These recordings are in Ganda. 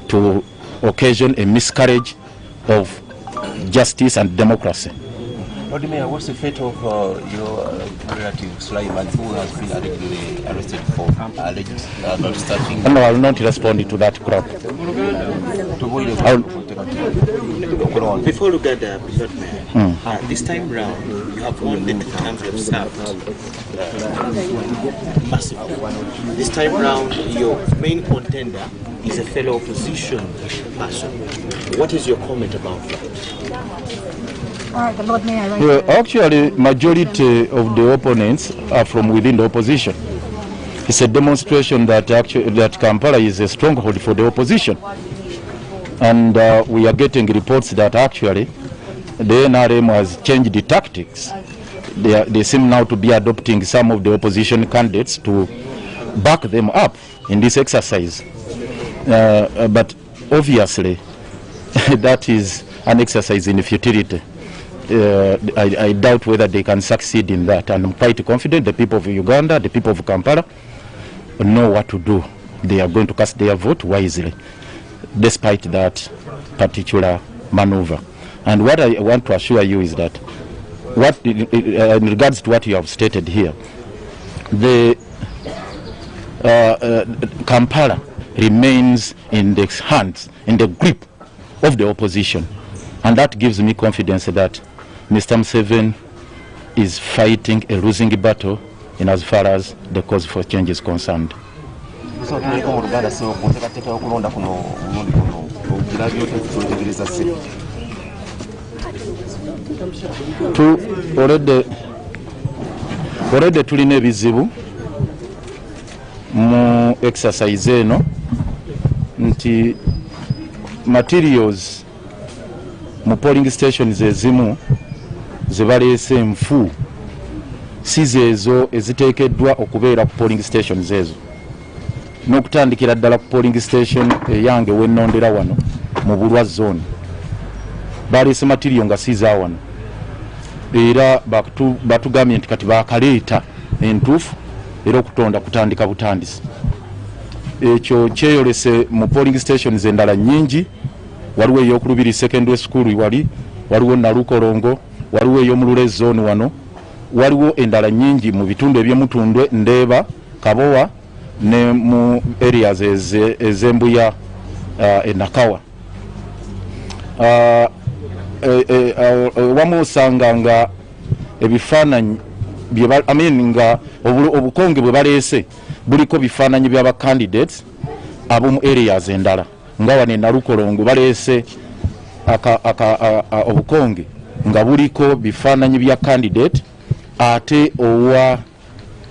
to occasion a miscarriage of justice and democracy. Lord Mayor, what's the fate of your relative Sulaiman, who has been allegedly arrested for alleged starting? No, I will not respond to that crap. Before we get there, Lord Mayor, this time round, you have won the 2 terms you have served massively. This time round, your main contender is a fellow opposition person. What is your comment about that? All right, the Lord Mayor. Right. Well, actually, majority of the opponents are from within the opposition. It's a demonstration that that Kampala is a stronghold for the opposition, and we are getting reports that actually the NRM has changed the tactics. They seem now to be adopting some of the opposition candidates to back them up in this exercise. But obviously, that is an exercise in futility. I doubt whether they can succeed in that, and I'm quite confident the people of Uganda, the people of Kampala know what to do. They are going to cast their vote wisely despite that particular maneuver. And what I want to assure you is that in regards to what you have stated here, the Kampala remains in the hands, in the grip of the opposition, and that gives me confidence that Mr. Museveni is fighting a losing battle in as far as the cause for change is concerned. Already tulina ebizibu mu exercise eno nti materials mu polling stations ezimu zebaleese enfu si zeezo eziteekeddwa okubeera ku polling stations ezo, n'okutandikira ddala ku polling station eyange wennondera wano mu Bulwa zone baleese material nga si za wano, era batugambye nti kati bakaleeta entuufu era okutonda kutandika butandisi. Ekyo kyeyolese mu polling stations endala nnyingi. Waliwo ey'okulubiri secondary school waliwo Nalukolongo, waliwo ey'omulule zone wano, waliwo endala nnyingi mu bitundu eby'Mutundwe, Ndeeba, Kabowa ne mu areas ez'Embuya Nakawa. Wamu osanga nga ebifaananyi nga obukonge bwe baleese buliko bifaananyi by'aba candidates ab'omu areas endala. Nga wane Nalukolongo baleese obukonge nga buliko bifaananyi bya candidate, ate owa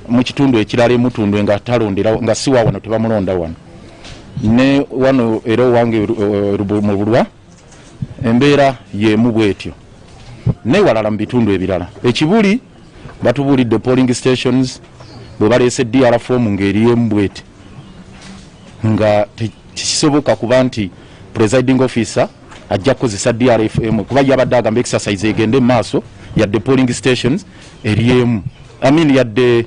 mu kitundu ekirala Mutundwe nga talondera nga si wano tebamulonda wano, ne wano era owange mu Bulwa embeera y'emu bwetyo, ne walala mu bitundu ebirala. Ekibuli batubuulidde polling stations bwe baleese DR form ng'eri emu bweti, nga kisoboka kuba nti presiding officer ajja kukozesa DRFM kuba yabadde agamba exercise egende mu maaso yadde polling stations eri emu, yadde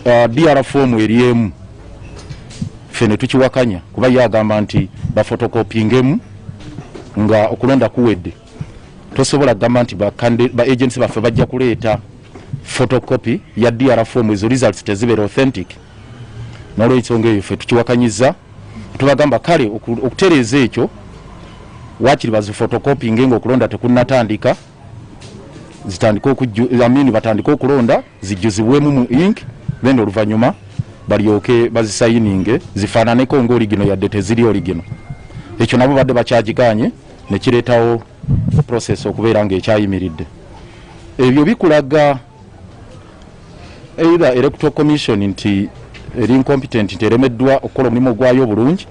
DR form eri emu. Ffe ne tukiwakanya kuba yagamba nti bafotokopingemu nga okulonda kuwedde. Tosobola kugamba nti ba agents baffe bajja kuleeta photocopy ya DR form ezo results tezibeera authentic. N'olw'ensonga eyo ffe tukiwakanyiza, tubagamba kale okutereeza ekyo wakiri bazifotokopinge ng'okulonda tekunnatandika, zitandika batandika okulonda zijjuzibwemu mu ink, then oluvannyuma balyoke bazisayininge zifaananeko ng'oligino yadde teziri oligino. Ekyo nabo badde bakyagiganye ne kireetawo process okubeera ng'ekyayimiridde. Ebyo bikulaga either electoral commission nti eri incompetent, nti eremeddwa okukola omulimu gwayo obulungi,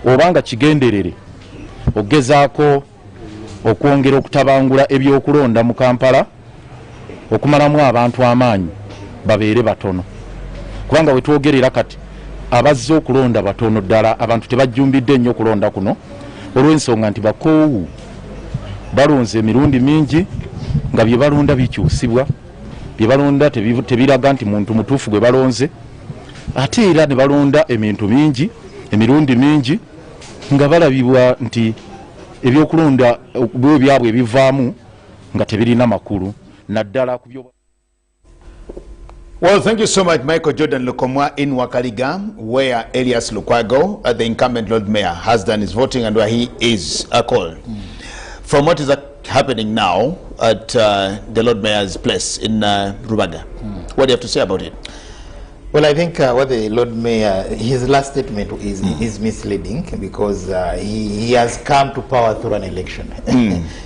obanga kigenderere ogezaako okwongera okutabangula ebyokulonda mu Kampala okumalamu abantu amaanyi babeere batono. Kubanga we twogerera kati abazze okulonda batono ddala, abantu tebajjumbidde nnyo okulonda kuno olw'ensonga nti bakoowu balonze emirundi mingi nga bye balonda bikyusibwa, bye balonda tebiraga nti muntu mutuufu gwe balonze, ate era ne balonda emintu mingi emirundi mingi nga balabibwa nti ebyokulonda bwe byabwe ebivaamu nga tebirina makulu naddala ku byo. Well, thank you so much, Michael Jordan Lukomwa in Wakaliga, where Elias Lukwago, the incumbent Lord Mayor, has done his voting and where he is a call. From what is happening now at the Lord Mayor's place in Rubaga, what do you have to say about it? Well, I think what the Lord Mayor, his last statement is misleading because he has come to power through an election.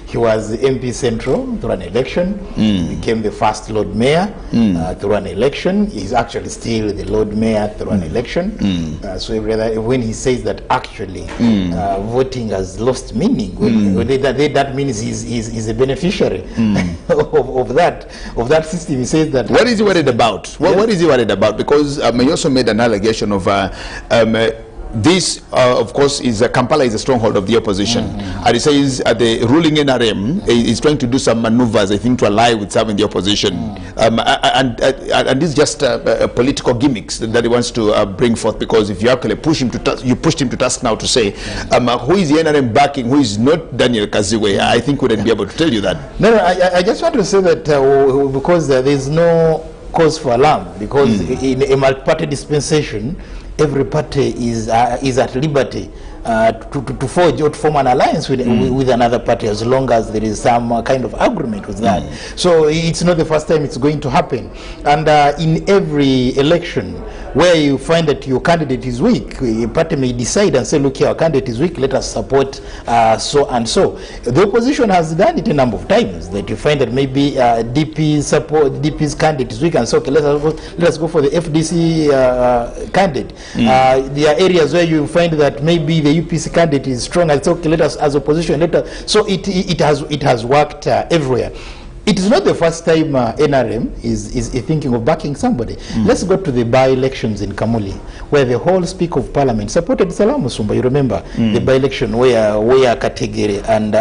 He was MP Central through an election, became the first Lord Mayor through an election. He's actually still the Lord Mayor through an election. So when he says that actually voting has lost meaning, that means he's a beneficiary of that system. He says that. What is he worried about? What is he worried about? Because he also made an allegation of this, of course, Kampala is a stronghold of the opposition. And he says the ruling NRM is trying to do some maneuvers, I think, to ally with some in the opposition. And this is just political gimmicks that he wants to bring forth, because if you actually push him to task, you pushed him to task now to say, who is the NRM backing, who is not Daniel Kaziwe, I think wouldn't be able to tell you that. No, I just want to say that because there is no cause for alarm, because in a multi-party dispensation, every party is at liberty to forge or to form an alliance with another party, as long as there is some kind of agreement with that. So it's not the first time it's going to happen. And in every election where you find that your candidate is weak, a party may decide and say, look here, our candidate is weak, let us support so and so. The opposition has done it a number of times, that you find that maybe DP's candidate is weak, and so okay, let us go for the FDC candidate. There are areas where you find that maybe the UPC candidate is strong, and it's okay, let us, as opposition, so it has worked everywhere. It is not the first time NRM is thinking of backing somebody. Let's go to the by-elections in Kamuli, where the whole Speaker of Parliament supported Salam Musumba. You remember the by-election where Kategere and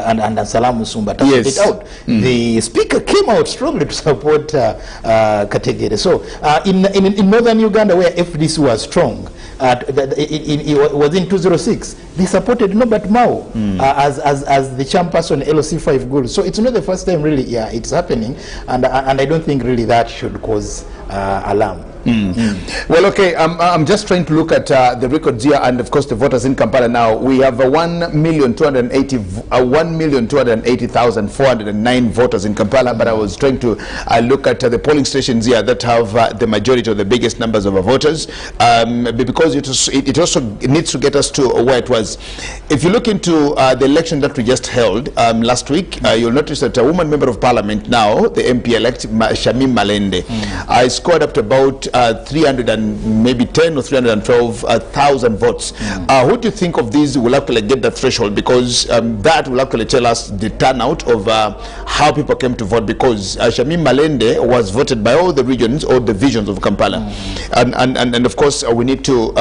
Salam Musumba took it out. The Speaker came out strongly to support Kategere. So in northern Uganda, where FDC was strong, it was in 2006, they supported Norbert Mao as the chairperson LOC5 Guru. So it's not the first time really, it's happening, and I don't think really that should cause alarm. Well, okay, I'm just trying to look at the records here, and of course the voters in Kampala now. We have 1,280,409 voters in Kampala, but I was trying to look at the polling stations here that have the majority of the biggest numbers of voters, because it also needs to get us to where it was. If you look into the election that we just held last week, you'll notice that a woman member of parliament now, the MP-elect Shamim Malende, scored up to about 310 or 312,000 votes. Who do you think of these will actually get that threshold? Because that will actually tell us the turnout of how people came to vote, because Shamim Malende was voted by all the regions or divisions of Kampala. And of course we need to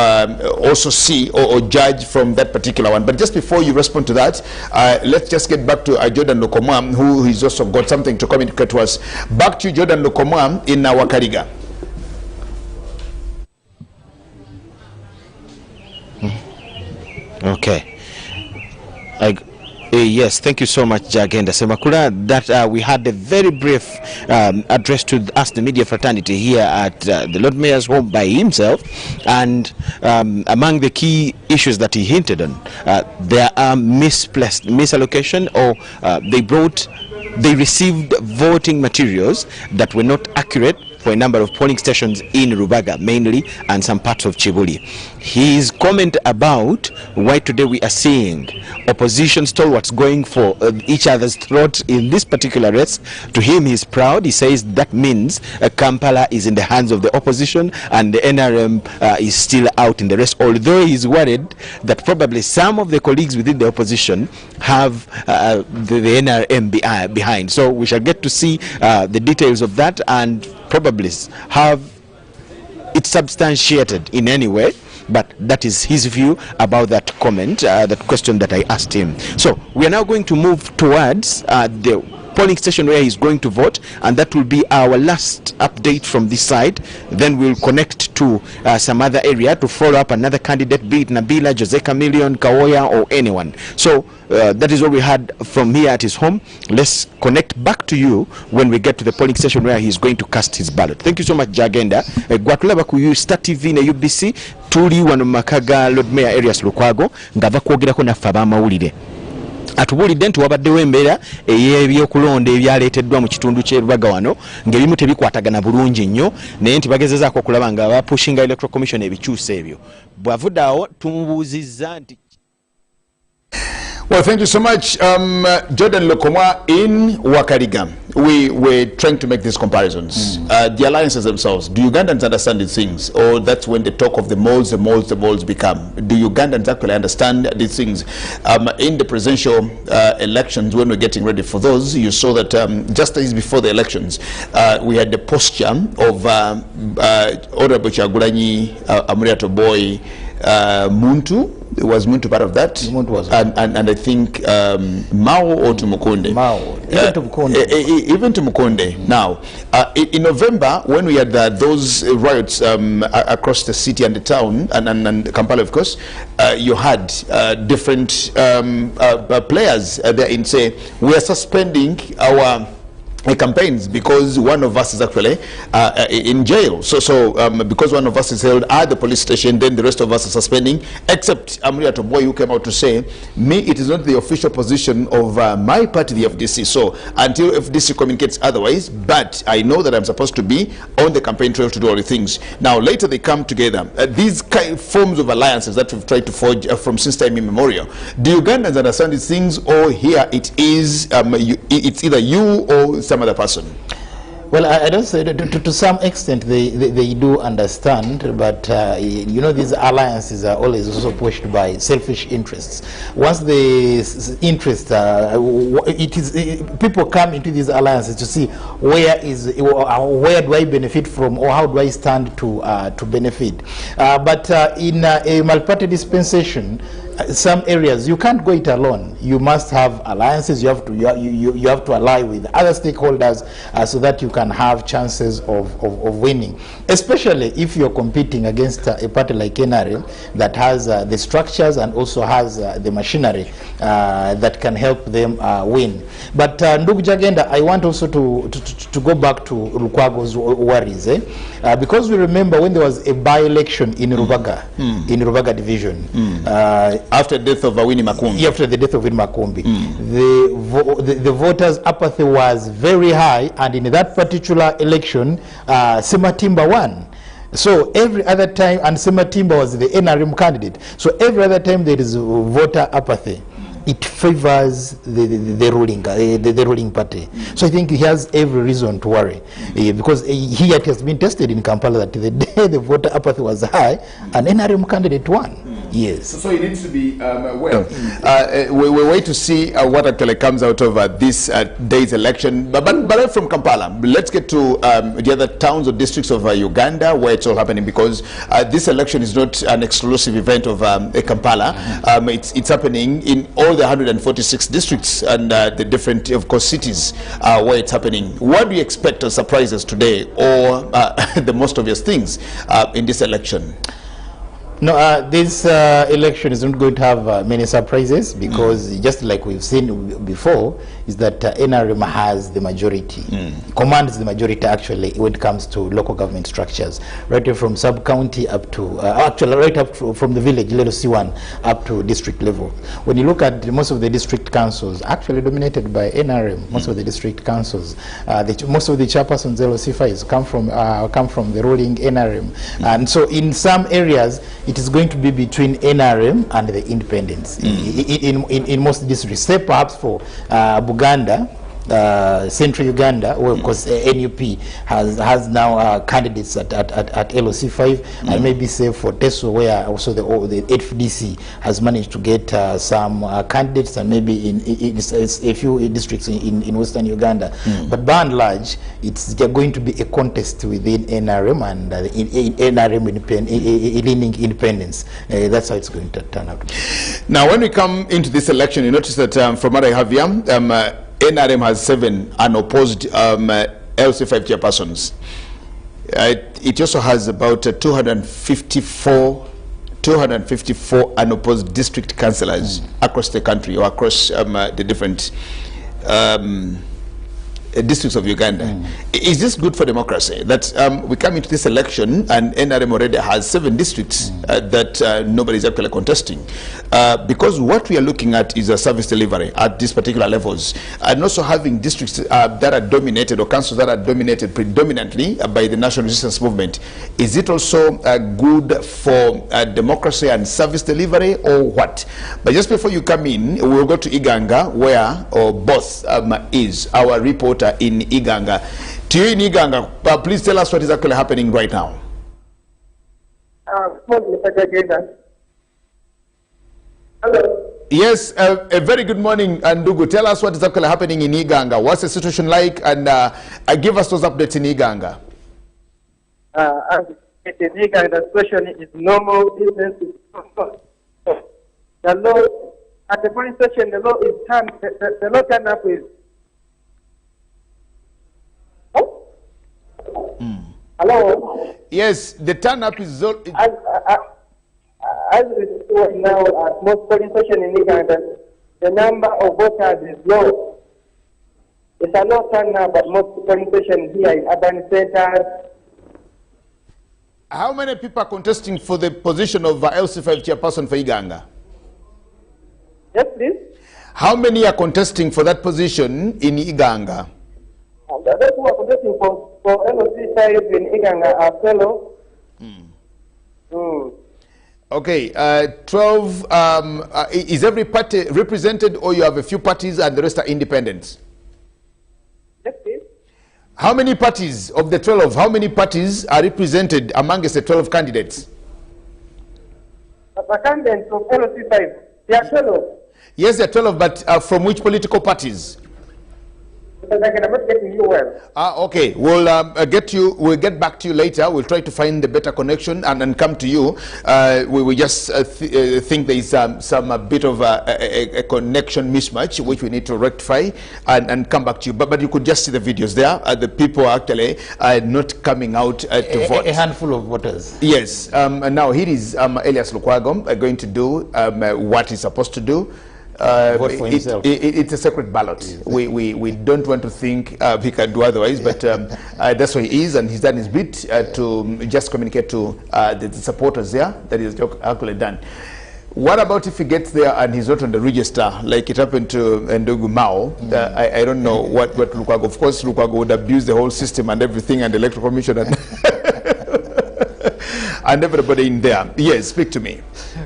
also see or judge from that particular one. But just before you respond to that, let's just get back to Jordan Lukomwa, who has also got something to communicate to us. Back to Jordan Lukomwa in Wakariga. Okay. Yes, thank you so much, Jagenda Semakula. That we had a very brief address to us, the media fraternity, here at the Lord Mayor's home by himself. And among the key issues that he hinted on, there are misallocation, or they received voting materials that were not accurate for a number of polling stations in Rubaga mainly, and some parts of Chibuli. His comment about why today we are seeing opposition stalwarts going for each other's throat in this particular race, to him he's proud. He says that means Kampala is in the hands of the opposition and the NRM is still out in the race, although he's worried that probably some of the colleagues within the opposition have the NRM behind. So we shall get to see the details of that, and probably have it substantiated in any way. But that is his view about that comment, that question that I asked him. So we are now going to move towards the polling station where he's going to vote, and that will be our last update from this side. Then we'll connect to some other area to follow up another candidate, be it Nabila, Jose Chameleon, Kawoya, or anyone. So that is what we had from here at his home. Let's connect back to you when we get to the polling station where he's going to cast his ballot. Thank you so much, Jagenda. Gwatulaba ku Star TV na UBC tuli wano makaga Lord Mayor Arias Lukwago ngava kwogerako naffe abamawulire. Atubulidde nti wabaddewo embeera ey'ebyokulonda ebyaleeteddwa mu kitundu ky'e Lubaga wano ng'ebimu tebikwatagana bulungi nnyo, naye nti bagezezaako okulaba nga bapushinga Electoral Commission ebikyusa ebyo. Bw'avuddeawo tumubuuzizza nti Well, thank you so much, Jordan Lokomwa in Wakariga. We were trying to make these comparisons. The alliances themselves, do Ugandans understand these things? Or that's when the talk of the malls become? Do Ugandans actually understand these things? In the presidential elections, when we're getting ready for those, you saw that just as before the elections, we had the posture of Honorable Chagulanyi, Amuriato Boy, Muntu. Was Muntu part of that? Muntu was. And I think Mao or Tumukunde? Mao. Even Tumukunde. Even Tumukunde. Now, in November, when we had those riots across the city and the town, and Kampala, of course, you had different players there in say, we are suspending our campaigns because one of us is actually in jail. So because one of us is held at the police station, then the rest of us are suspending, except Amria Toboy, who came out to say, me, it is not the official position of my party, the FDC. So until FDC communicates otherwise, but I know that I'm supposed to be on the campaign trail to do all the things. Now, later they come together. These forms of alliances that we've tried to forge from since time immemorial. Do Ugandans understand these things, or here it is, it's either you or some other person? Well, I don't say to some extent they do understand, but you know, these alliances are always also pushed by selfish interests. Once the interest, people come into these alliances to see where do I benefit from, or how do I stand to benefit. But in a multi-party dispensation, some areas you can't go it alone. You must have alliances. You have to ally with other stakeholders so that you can have chances of winning, especially if you're competing against a party like NRM that has the structures and also has the machinery that can help them win. But Ndugu Jagenda, I want also to go back to Lukwago's worries, because we remember when there was a by-election in Rubaga, in Rubaga division. After the death of Winnie Makumbi. After the death of Winnie Makumbi. The voters' apathy was very high, and in that particular election, Sematimba won. So every other time, and Sematimba was the NRM candidate, so every other time there is voter apathy, it favors the ruling party. So I think he has every reason to worry, because here it has been tested in Kampala that the day the voter apathy was high, an NRM candidate won. Yes. So it needs to be we wait to see what actually comes out of this day's election. But from Kampala, let's get to the other towns or districts of Uganda where it's all happening, because this election is not an exclusive event of Kampala. It's happening in all the 146 districts and the different, of course, cities where it's happening. What do you expect as surprises today, or the most obvious things in this election? No, this election is not going to have many surprises, because just like we've seen before, is that NRM has the majority, commands the majority actually when it comes to local government structures, right from sub-county up to, actually right up to, from the village, level C1, up to district level. When you look at most of the district councils, actually dominated by NRM, most of the district councils, most of the chairpersons, LC5s, come from the ruling NRM. And so in some areas, it is going to be between NRM and the independents in most districts, say perhaps for Buganda, Central Uganda, where of course NUP has now candidates at LOC5, and maybe say for Teso, where also the FDC has managed to get some candidates, and maybe in a few districts in Western Uganda. But by and large, it's going to be a contest within NRM and NRM leaning independence. That's how it's going to turn out. Now, when we come into this election, you notice that from what I have here, NRM has 7 unopposed LC5 chairpersons. It also has about 254 unopposed district councillors across the country, or across the different districts of Uganda. Is this good for democracy? That we come into this election and NRM already has 7 districts that nobody is actually contesting, because what we are looking at is a service delivery at these particular levels, and also having districts that are dominated, or councils that are dominated predominantly by the national resistance movement. Is it also good for democracy and service delivery, or what? But just before you come in, we'll go to Iganga, where both is our reporter in Iganga. To you in Iganga, please tell us what is actually happening right now. Hello. Yes, a very good morning, Ndugu. Tell us what is actually happening in Iganga. What's the situation like, and give us those updates in Iganga. In Iganga, the situation is normal. The law at the police station, the law is turned. The law turned up is. Hello. Yes, the turn up is. As we see now at most police stations in Uganda, the number of voters is low. It's a low turnout at most polling stations here in urban centers. How many people are contesting for the position of LC5 chairperson for Iganga? Yes, please. How many are contesting for that position in Iganga? Those who are contesting for LC5 in Iganga are fellow. Okay, 12, is every party represented, or you have a few parties and the rest are independents? Yes, please. How many parties of the 12, how many parties are represented amongst the 12 candidates? The candidates of LC5, they are fellow. Yes, they are 12, but from which political parties? Because I cannot get you well. Okay, we'll we'll get back to you later. We'll try to find a better connection and come to you. We just think there is some bit of a connection mismatch which we need to rectify and come back to you. But you could just see the videos there. The people actually are not coming out to vote. A handful of voters. Yes. And now here is Elias Lukwago going to do what he's supposed to do. Vote for himself. It's a secret ballot. Yes. We don't want to think he can do otherwise, but that's what he is, and he's done his bit to just communicate to the supporters there that he's actually done. What about if he gets there and he's not on the register, like it happened to Ndugu Mao? I don't know what Lukwago. Of course, Lukwago would abuse the whole system and everything, and the electoral commission and and everybody in there. Yes, speak to me.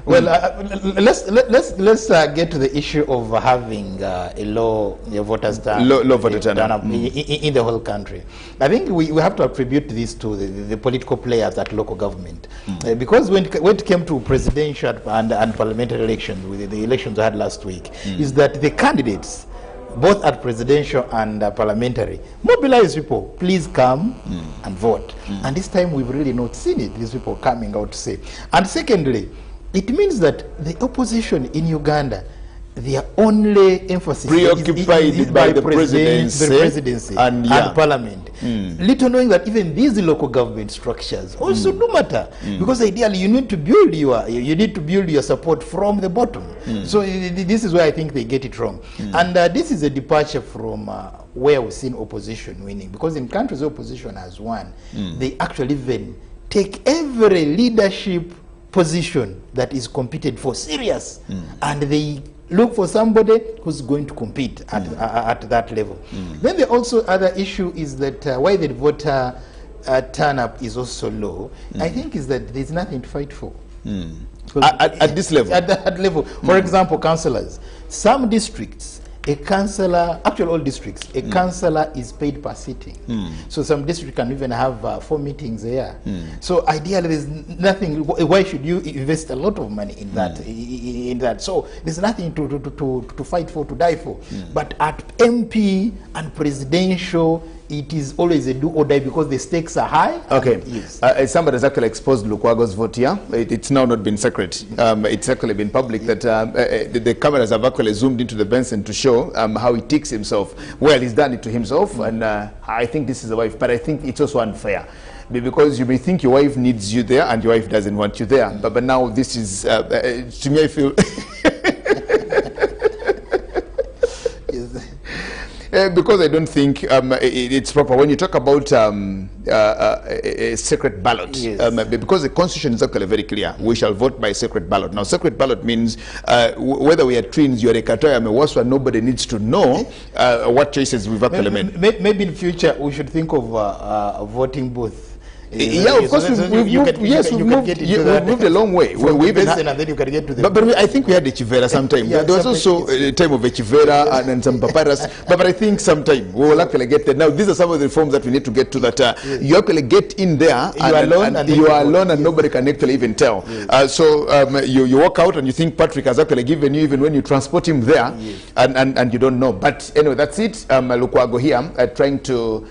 Well, let's get to the issue of having a low voters turn, low voter turnout in the whole country. I think we have to attribute this to the political players at local government, because when it came to presidential and parliamentary elections, with the elections we had last week, is that the candidates, both at presidential and parliamentary, mobilize people, please come and vote. And this time we've really not seen it, these people coming out to say. And secondly, it means that the opposition in Uganda, their only emphasis is by the presidency and parliament. Little knowing that even these local government structures also do matter, because ideally you need to build your support from the bottom. So this is where I think they get it wrong. And this is a departure from where we've seen opposition winning, because in countries where opposition has won, they actually even take every leadership position that is competed for serious, and they look for somebody who's going to compete at that level. Then the also other issue is that why the voter turn-up is also low, I think, is that there's nothing to fight for. At this level? At that level. For example, councillors. Some districts, a councillor, actually all districts, a councillor is paid per sitting. So some districts can even have 4 meetings a year. So ideally there's nothing, why should you invest a lot of money in that? In that? So there's nothing to fight for, to die for. But at MP and presidential, it is always a do or die because the stakes are high. Okay. Yes. Somebody has actually exposed Lukwago's vote here. It's now not been secret. It's actually been public that the cameras have actually zoomed into the Benson to show how he ticks himself. Well, he's done it to himself, and I think this is the wife, but I think it's also unfair. Because you may think your wife needs you there and your wife doesn't want you there. But now this is, to me, I feel... because I don't think it's proper. When you talk about a secret ballot, yes. Because the constitution is actually very clear, we shall vote by secret ballot. Now, secret ballot means whether we are twins, you are a Katoya, Mewaswa, nobody needs to know what choices we've actually made. Maybe in future we should think of voting booth. Yeah, of course, we've moved a long way. And then you can get to the... But I think we had a Chivera sometime. Yeah, there was also a time of a Chivera and some papyrus. but I think sometime we will actually get there. Now, these are some of the reforms that we need to get to, that you actually get in there you are alone and nobody can actually even tell. Yes. So you walk out and you think Patrick has actually given you even when you transport him there, and you don't know. But anyway, that's it. Lukwago here trying to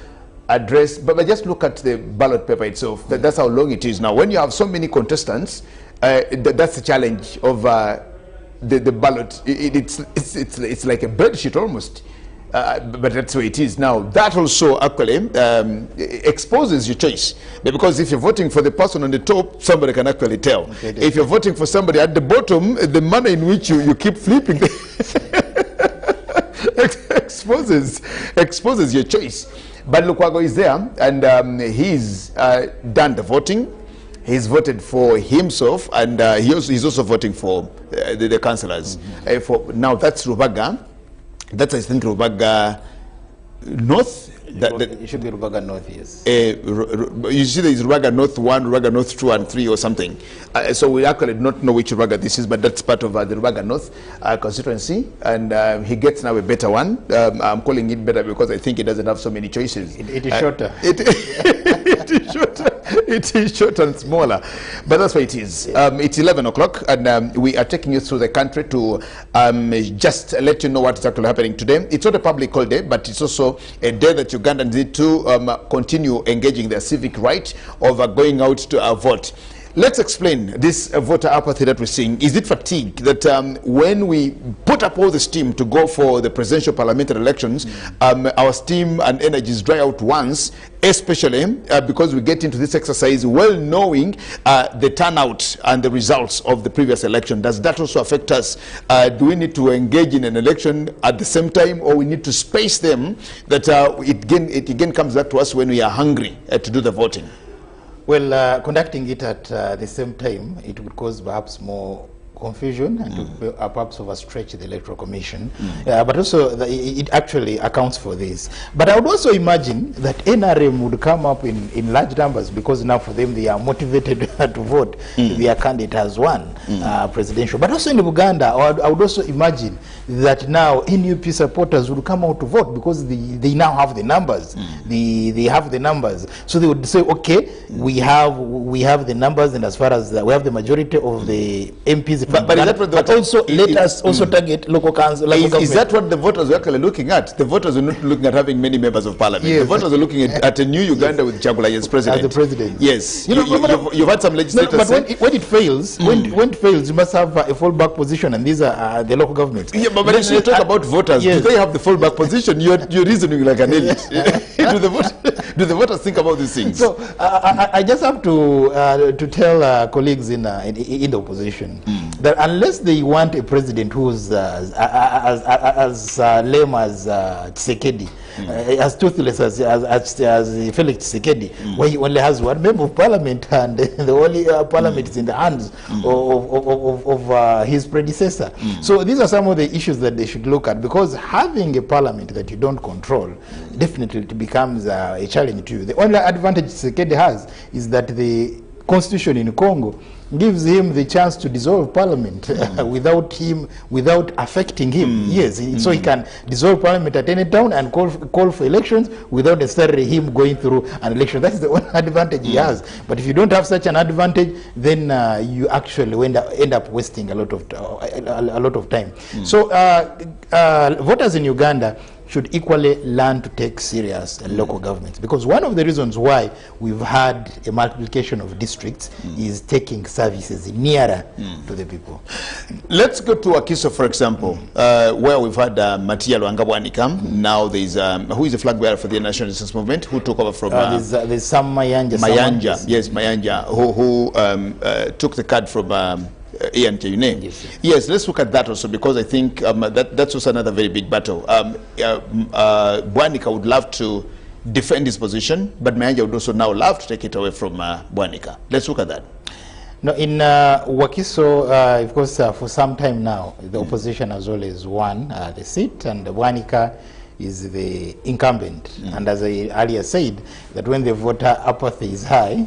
address, but just look at the ballot paper itself. That's how long it is now. When you have so many contestants, that's the challenge of the ballot. It's like a bedsheet almost, but that's the way it is now. That also actually exposes your choice, because if you're voting for the person on the top, somebody can actually tell. Okay, if you're voting for somebody at the bottom, the manner in which you keep flipping exposes your choice. But Lukwago is there, and he's done the voting. He's voted for himself, and he's also voting for the councillors. For now, that's Rubaga. That's, I think, Rubaga North. It should be Rubaga North, yes. You see there is Rubaga North 1, Rubaga North 2 and 3 or something. So we actually do not know which Rubaga this is, but that's part of the Rubaga North constituency. And he gets now a better one. I'm calling it better because I think it doesn't have so many choices. It is shorter. It is shorter. It is shorter and smaller. But that's what it is. It's 11 o'clock, and we are taking you through the country to just let you know what is actually happening today. It's not a public holiday, but it's also a day that Ugandans need to continue engaging their civic right of going out to vote. Let's explain this voter apathy that we're seeing. Is it fatigue that when we put up all the steam to go for the presidential parliamentary elections, our steam and energies dry out once, especially because we get into this exercise well knowing the turnout and the results of the previous election? Does that also affect us? Do we need to engage in an election at the same time, or we need to space them, that it again comes back to us when we are hungry to do the voting? Well, conducting it at the same time, it would cause perhaps more confusion and to perhaps overstretch the Electoral Commission. But also it actually accounts for this. But I would also imagine that NRM would come up in large numbers, because now for them they are motivated to vote. Their candidate has won presidential. But also in Uganda, I would also imagine that now NUP supporters would come out to vote, because they now have the numbers. They have the numbers. So they would say, okay, we have the numbers, and as far as we have the majority of the MPs. But is that what but also let us also target local council. Is that what the voters were actually looking at? The voters are not looking at having many members of parliament. Yes. The voters are looking at a new Uganda with Chagula as president. As the president. Yes. You've had some legislators. No, but when it fails, when it fails, you must have a fallback position, and these are the local governments. Yeah, but when you talk about voters, do they have the fallback position? You're reasoning like an elite. do the voters think about these things? So I just have to tell colleagues in the opposition that unless they want a president who's as lame as Tshisekedi, as toothless as Felix Tshisekedi, where he only has one member of parliament, and the only parliament is in the hands of his predecessor. So these are some of the issues that they should look at, because having a parliament that you don't control definitely becomes a challenge to you. The only advantage Tshisekedi has is that the constitution in Congo gives him the chance to dissolve parliament without affecting him. Yes, so he can dissolve parliament at any time and call for elections without necessarily him going through an election. That's the only advantage he has. But if you don't have such an advantage, then you actually end up wasting a lot of time. So voters in Uganda should equally learn to take serious local governments, because one of the reasons why we've had a multiplication of districts is taking services nearer to the people. Let's go to Wakiso, for example, where we've had Matia Lwangabwanika. Now there's who is the flag bearer for the National Resistance Movement, who took over from there's some Mayanja. Yes, Mayanja, who took the card from Ian Teyune. Yes, let's look at that also, because I think that's also another very big battle. Bwanika would love to defend his position, but Mayanja would also now love to take it away from Bwanika. Let's look at that. No, in Wakiso, of course, for some time now, the opposition has always won the seat, and Bwanika is the incumbent. And as I earlier said, that when the voter apathy is high,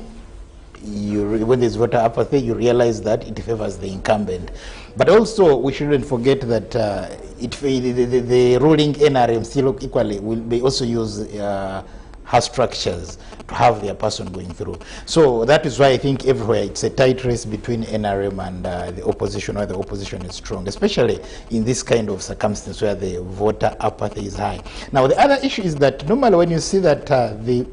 when there's voter apathy, you realize that it favors the incumbent. But also, we shouldn't forget that the ruling NRM still equally will be also use her structures to have their person going through. So that is why I think everywhere it's a tight race between NRM and the opposition, where the opposition is strong, especially in this kind of circumstance where the voter apathy is high. Now, the other issue is that normally when you see that the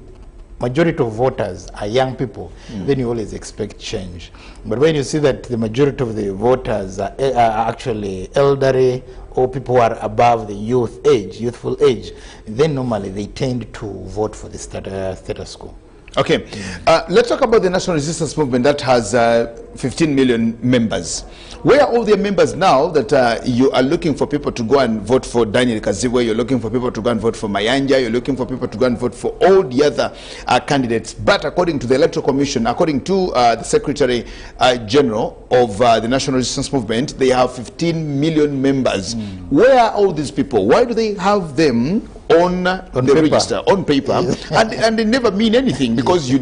majority of voters are young people, then you always expect change. But when you see that the majority of the voters are actually elderly or people who are above the youthful age, then normally they tend to vote for the status quo. Okay, let's talk about the National Resistance Movement that has 15 million members. Where are all their members now that you are looking for people to go and vote for Daniel Kaziwe, you're looking for people to go and vote for Mayanja, you're looking for people to go and vote for all the other candidates. But according to the Electoral Commission, according to the Secretary General of the National Resistance Movement, they have 15 million members. Where are all these people? Why do they have them on the paper. register, on paper, and they never mean anything, because you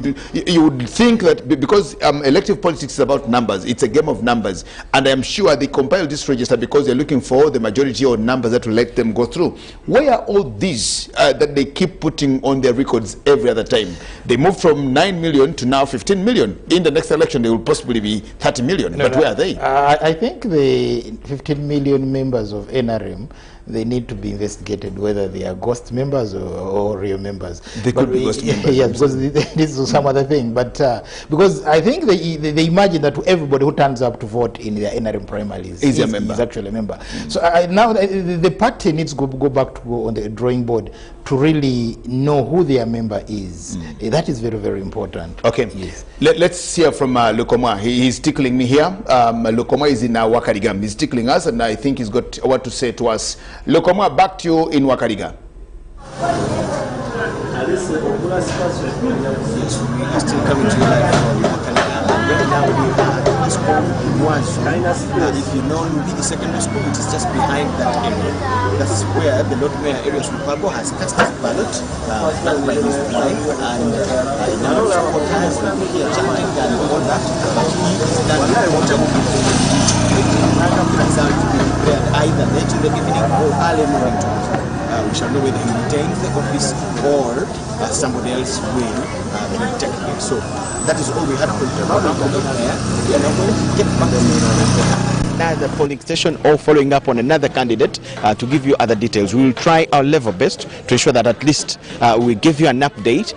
would think that because elective politics is about numbers, it's a game of numbers, and I'm sure they compile this register because they're looking for the majority or numbers that will let them go through. Where are all these that they keep putting on their records every other time? They moved from 9 million to now 15 million. In the next election, they will possibly be 30 million. But where are they? I think the 15 million members of NRM, they need to be investigated whether they are ghost members or real members. They could be ghost members. Yes, because this is some other thing. But because I think they imagine that everybody who turns up to vote in their NRM primaries is actually a member. So now the party needs to go back to go on the drawing board to really know who their member is. That is very, very important. Okay. Yes. Let's hear from Lokoma. He's tickling me here. Lokoma is in Wakarigam. He's tickling us, and I think he's got what to say to us. Lokoma, back to you in Wakariga. Yes, we are still coming to you live from Wakariga. Right now we are at school one. If you know the secondary school, which is just behind that area, that's where the Lord Mayor Arius Lupago has cast his ballot. That ballot is flying, and now supporters will be here chanting and all that. But he is done what to be prepared either late in the evening or early morning. We shall know whether he retains the office or somebody else will be taking it. So that is all we had to talk about. We are now going to get back to another polling station or following up on another candidate to give you other details. We will try our level best to ensure that at least we give you an update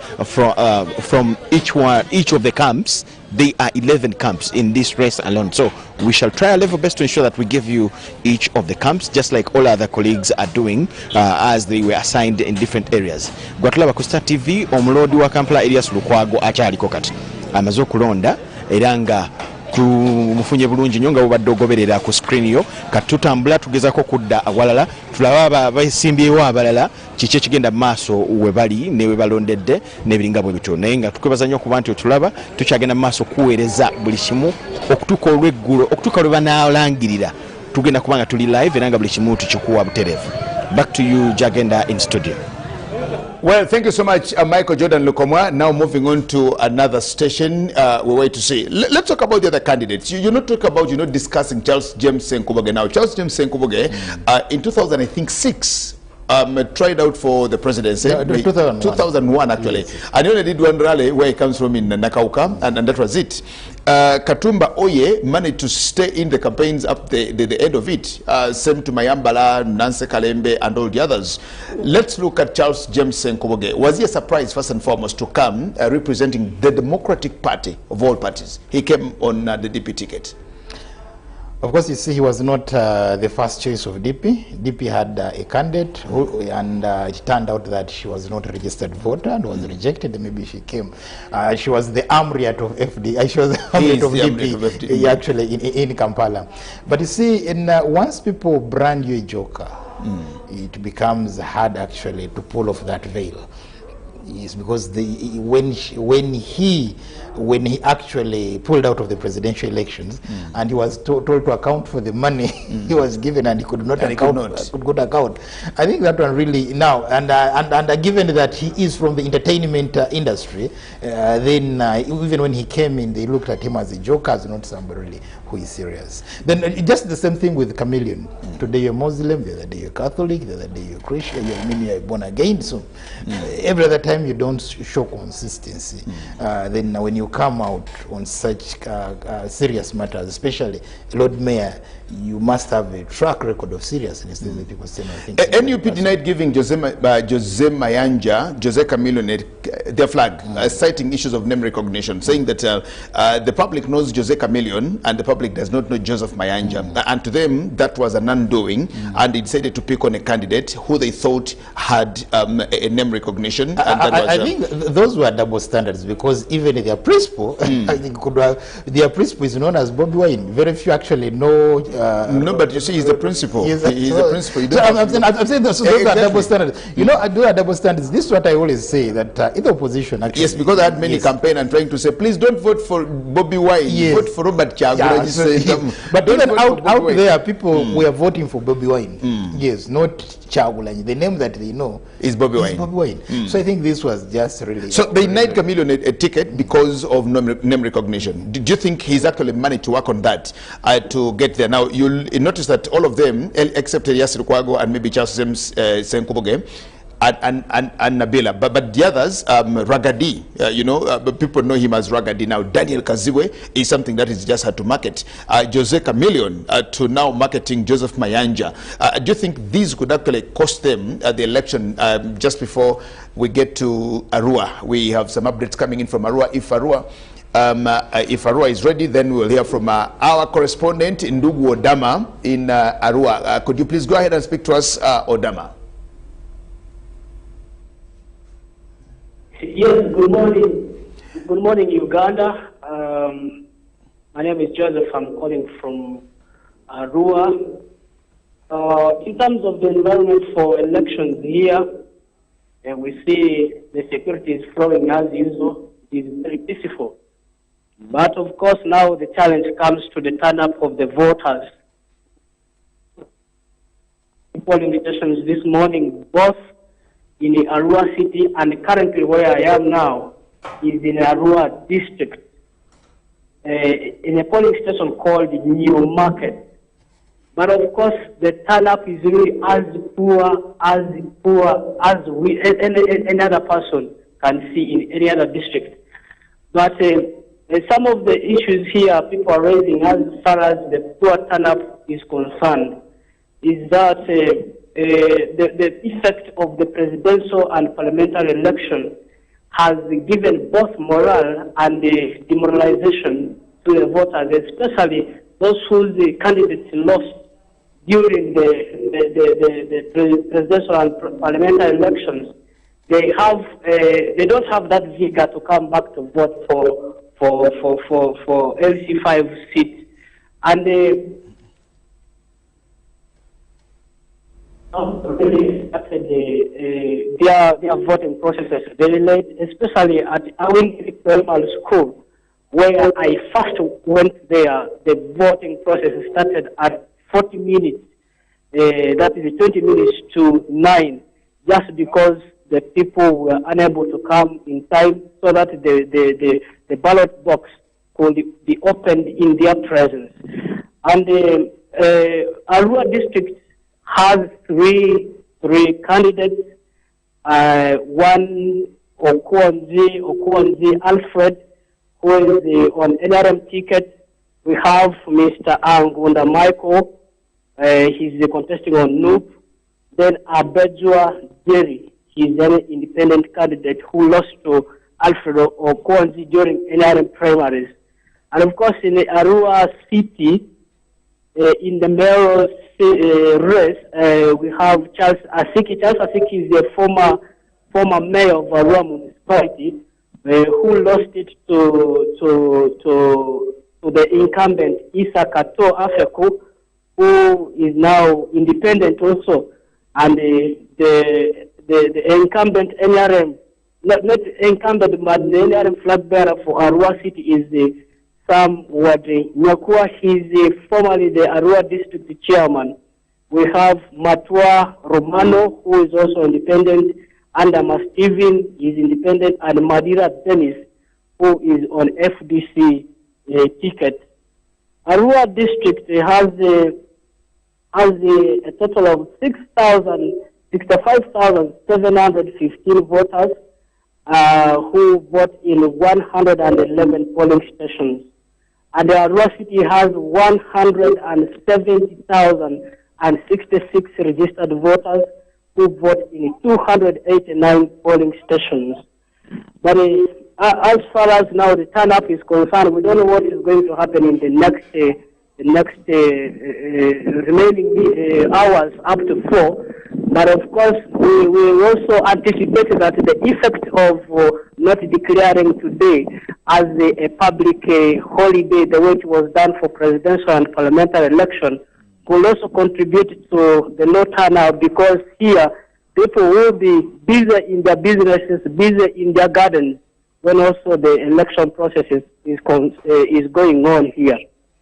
from each of the camps. There are 11 camps in this race alone, so we shall try our level best to ensure that we give you each of the camps, just like all other colleagues are doing as they were assigned in different areas. Gwatulaba ku Star TV, omulodi wa Kampala Elias Lukwago akyaliko kati amaze okulonda era nga tumufunye bulungi nnyo nga bubadde ogoberera ku screen yo. Katutambula tugezako kudda awalala tulaba basimbyewo abalala kiki ekigenda mu maaso we bali ne we balondedde n'ebiringa bwe bityo, naye nga tukwebaza nnyo kuba nti otulaba tukyagenda mu maaso kuweereza buli kimu okutuuka olw'eggulo, okutuuka lwe banaalangirira tugenda kubanga tuli live era nga buli kimu tukikuwa butereevu. Back to you, Jagenda, in studio. Well, thank you so much, Michael Jordan Lukomwa. Now moving on to another station, we wait to see. Let's talk about the other candidates. You're not talking about, discussing Charles James Senkuboge. Now, Charles James Senkuboge, in 2006, tried out for the presidency. Yeah, 2001. 2001 actually. Yes. And he only did one rally where he comes from in Nakauka, and that was it. Katumba Oye managed to stay in the campaigns up the end of it. Same to Mayambala, Nancy Kalembe, and all the others. Let's look at Charles James Senkoboge. Was he a surprise, first and foremost, to come representing the Democratic Party of all parties? He came on the DP ticket. Of course, you see, he was not the first choice of DP. DP had a candidate, and it turned out that she was not a registered voter and was rejected. Maybe she came. She was the Amriat of FD. She was the Amriat of DP, actually, in Kampala. But you see, once people brand you a joker, it becomes hard, actually, to pull off that veil. Yes, because when he actually pulled out of the presidential elections, and he was told to account for the money he was given, and he could not account. I think that one really now, and given that he is from the entertainment industry, then even when he came in, they looked at him as a joker, as not somebody really who is serious. Then just the same thing with Chameleon. Today you're Muslim, the other day you're Catholic, the other day you're Christian, you're born again. So every other time you don't show consistency. Then when you come out on such serious matters, especially Lord Mayor, you must have a track record of seriousness. People say, no, NUP denied giving Jose Mayanja, Jose Chameleon their flag, citing issues of name recognition, saying that the public knows Jose Chameleon and the public does not know Joseph Mayanja. And to them, that was an undoing, and they decided to pick on a candidate who they thought had a name recognition. And I think those were double standards, because even their principal, I think their principal is known as Bobby Wine. Very few actually know. No, but you see, he's the principal. He's the principal. So I'm saying those are double standards. You know, those are double standards. This is what I always say, that in the opposition, actually. Yes, because I had many campaign and trying to say, please don't vote for Bobby Wine, vote for Robert Chagula. But even out there, people were voting for Bobby Wine. Yes, not Chagula. The name that they know is Bobby Wine. So I think this was just really. So they denied Chameleon a ticket because of name recognition. Do you think he's actually managed to work on that to get there? Now, you'll notice that all of them, except Elias Lukwago and maybe Charles James Senkoboge, and Nabila, but the others, Ragadi, people know him as Ragadi now. Daniel Kaziwe is something that is just hard to market. Jose Chameleon to now marketing Joseph Mayanja. Do you think these could actually cost them the election? Just before we get to Arua, we have some updates coming in from Arua. If Arua is ready, then we'll hear from our correspondent Ndugu Odama in Arua. Could you please go ahead and speak to us, Odama? Yes, good morning. Good morning, Uganda. My name is Joseph. I'm calling from Arua. In terms of the environment for elections here, we see the security is flowing as usual. It is very peaceful. But of course, now the challenge comes to the turn-up of the voters. Polling stations this morning, both in the Arua city and currently where I am now is in Arua district, in a polling station called New Market. But of course, the turn-up is really as poor as any other person can see in any other district. But some of the issues here people are raising as far as the poor turn-up is concerned is that the effect of the presidential and parliamentary election has given both morale and demoralization to the voters, especially those whose candidates lost during the presidential and parliamentary elections. They don't have that vigor to come back to vote for LC5 seat, and they really started their voting processes very late, especially at Awing Primary School, where I first went there. The voting process started at 40 minutes, that is 20 minutes to 9, just because the people were unable to come in time so that the ballot box could be opened in their presence. And Arua district has 3 3 candidates. One Okwonzi Alfred, who is on NRM ticket. We have Mr. Angunda Michael, he's contesting on NUP. Then Abedua Jerry, he's an independent candidate who lost to Alfred Okwonzi during NRM primaries. And of course, in the Arua city, in the mayoral race, we have Charles Asiki. Charles Asiki is the former mayor of Arua municipality, who lost it to the incumbent Isa Kato Afeko, who is now independent also, and the incumbent NRM, not incumbent, but the NRM flag bearer for Arua city is Sam Wadri Nyakua. He's formerly the Arua district chairman. We have Matua Romano, who is also independent, and Steven is independent, and Madira Dennis, who is on FDC ticket. Arua district has a total of 65,715 voters who vote in 111 polling stations. And the Arua city has 170,066 registered voters who vote in 289 polling stations. But as far as now the turn-up is concerned, we don't know what is going to happen in the next remaining hours up to 4. But of course, we also anticipate that the effect of not declaring today as a public holiday, the way it was done for presidential and parliamentary election, will also contribute to the low turnout, because here people will be busy in their businesses, busy in their gardens, when also the election process is going on here.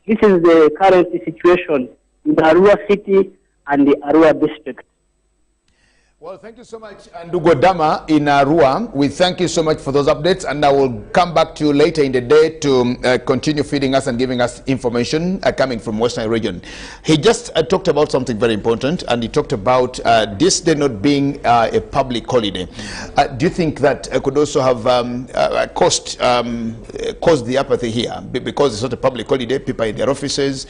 This is the current situation in the Arua city and the Arua district. Well, thank you so much, Ndugu Dama in Arua. We thank you so much for those updates, and I will come back to you later in the day to continue feeding us and giving us information coming from Western region. He just talked about something very important, and he talked about this day not being a public holiday. Do you think that could also have caused the apathy here? Because it's not a public holiday, people in their offices,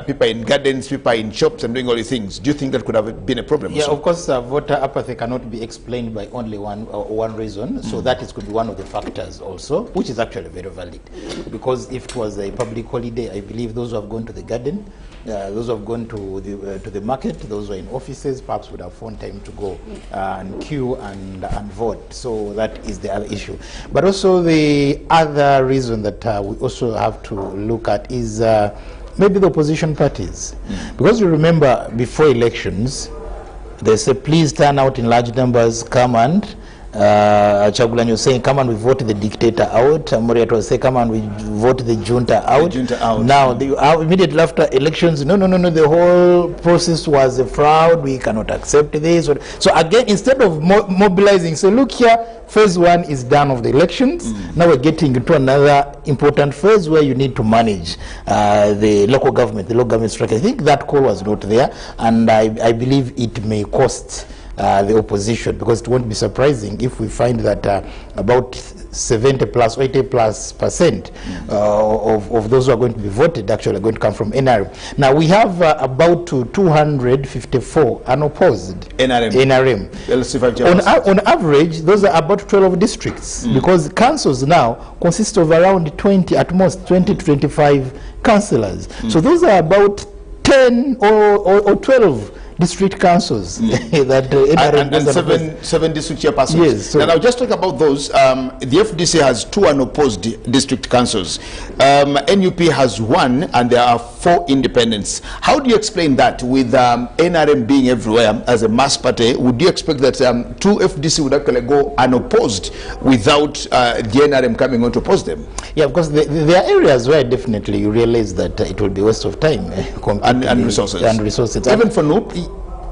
people in gardens, people in shops and doing all these things. Do you think that could have been a problem? Yeah, also? of course, voter apathy cannot be explained by only one reason, so that could be one of the factors also, which is actually very valid, because if it was a public holiday, I believe those who have gone to the garden, those who have gone to the market, those who are in offices, perhaps would have found time to go and queue and vote. So that is the other issue. But also the other reason that we also have to look at is maybe the opposition parties, because you remember before elections, they say, please turn out in large numbers, come and Chagulanyi was saying, come and we vote the dictator out. Muriat was saying, come and we vote the junta out. Now, immediately after elections, no, the whole process was a fraud. We cannot accept this. So again, instead of mobilizing, so look here, phase 1 is done of the elections. Now we're getting into another important phase where you need to manage the local government structure. I think that call was not there, and I believe it may cost the opposition, because it won't be surprising if we find that about 70 plus, 80 plus percent of those who are going to be voted actually are going to come from NRM. Now we have about 254 unopposed NRM. On average, those are about 12 districts, because councils now consist of around 20, at most 20 to 25 councillors. So those are about 10 or 12 district councils that and seven district chairpersons. Yes, so, and I'll just talk about those. The FDC has 2 unopposed district councils. NUP has 1, and there are 4 independents. How do you explain that with NRM being everywhere as a mass party? Would you expect that 2 FDC would actually go unopposed without the NRM coming on to oppose them? Yeah, because there are areas where definitely you realize that it will be a waste of time and resources. And resources. Even for NUP?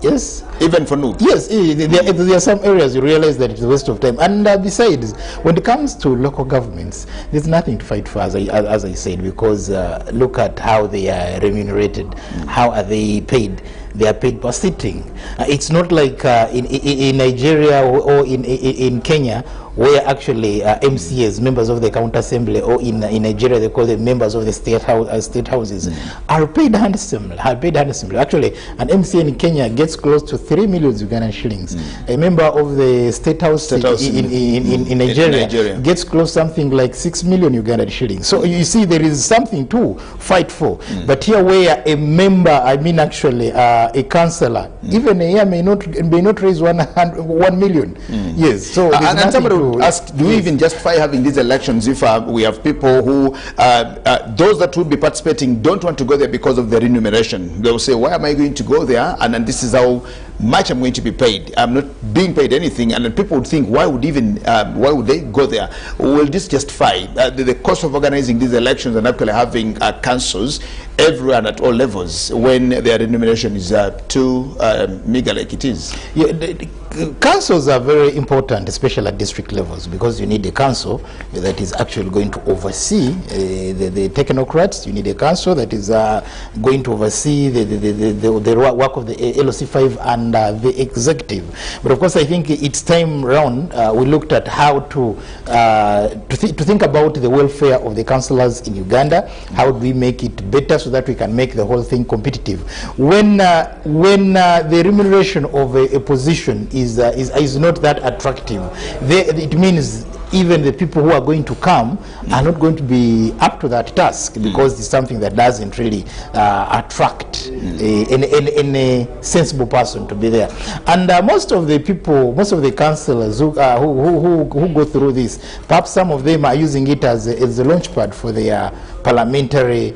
Yes, even for noob. Yes, there are some areas you realize that it's a waste of time. And besides, when it comes to local governments, there's nothing to fight for, as I said, because look at how they are remunerated. How are they paid? They are paid per sitting. It's not like in Nigeria or in Kenya, where actually MCAs, members of the county assembly, or in Nigeria they call them members of the state houses, are paid handsomely. Actually, an MCA in Kenya gets close to 3 million Ugandan shillings. A member of the state house in Nigeria gets close something like 6 million Ugandan shillings. So you see, there is something to fight for. But here, where a member, actually a councillor, even a year may not raise 1 million. Yes. So and somebody would ask, do we even justify having these elections if we have people who those that would be participating don't want to go there because of the remuneration? They will say, why am I going to go there? And then this is how much I'm going to be paid. I'm not being paid anything. And then people would think, why would they go there? Will this justify the cost of organizing these elections and actually having councils everywhere and at all levels when their remuneration is too meager like it is? Yeah, councils are very important, especially at district levels, because you need a council that is actually going to oversee the technocrats. You need a council that is going to oversee the work of the LOC5 and the executive. But of course, I think it's time round we looked at how to think about the welfare of the councillors in Uganda. How do we make it better so that we can make the whole thing competitive? When the remuneration of a position is not that attractive, it means even the people who are going to come are not going to be up to that task, because it's something that doesn't really attract any sensible person to be there. And most of the people, most of the councillors who go through this, perhaps some of them are using it as a launch pad for their parliamentary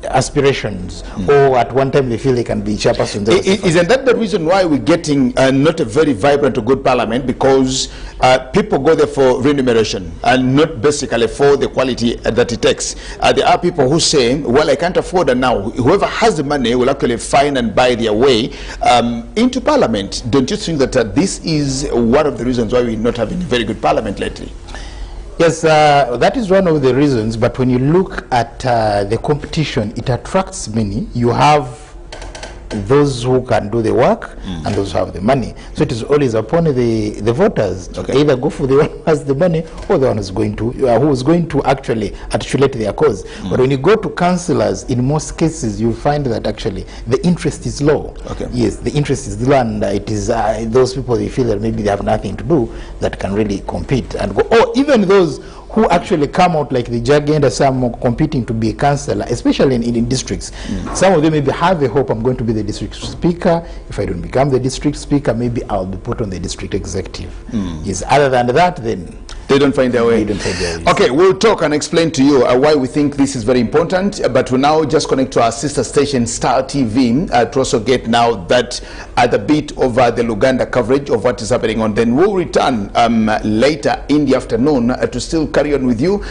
aspirations, or at one time they feel they can be chairpersons. Isn't that the reason why we're getting not a very vibrant or good parliament? Because people go there for remuneration and not basically for the quality that it takes. There are people who say, well, I can't afford it now. Whoever has the money will actually find and buy their way into parliament. Don't you think that this is one of the reasons why we're not having a very good parliament lately? Yes, that is one of the reasons, but when you look at the competition, it attracts many. You have those who can do the work and those who have the money. So it is always upon the voters to either go for the one who has the money or the one who's going to actually articulate their cause. But when you go to councillors, in most cases you'll find that actually the interest is low. Yes, the interest is low, and it is those people, they feel that maybe they have nothing to do that can really compete and go. Or even those who actually come out like the Jagenda, some competing to be a councillor, especially in districts. Some of them maybe have a hope, I'm going to be the district speaker. If I don't become the district speaker, maybe I'll be put on the district executive. Yes, other than that, then they don't find their way. Okay, we'll talk and explain to you why we think this is very important, but we'll now just connect to our sister station, Star TV, to also get now that the bit of the Luganda coverage of what is happening on. Then we'll return later in the afternoon to still carry on with you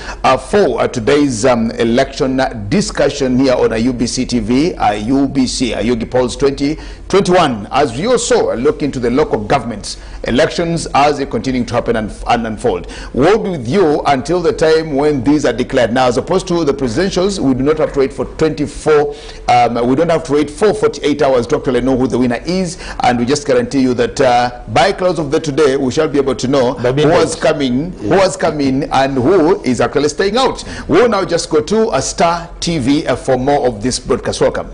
for today's election discussion here on UBC TV, UBC, Yogi Polls 2021, as we also look into the local governments elections as they continue to happen and unfold. We'll be with you until the time when these are declared. Now, as opposed to the presidentials, we do not have to wait for we don't have to wait for 48 hours to actually know who the winner is, and we just guarantee you that by close of the today, we shall be able to know who has come in, and who is actually staying out. We'll now just go to a Star TV for more of this broadcast. Welcome.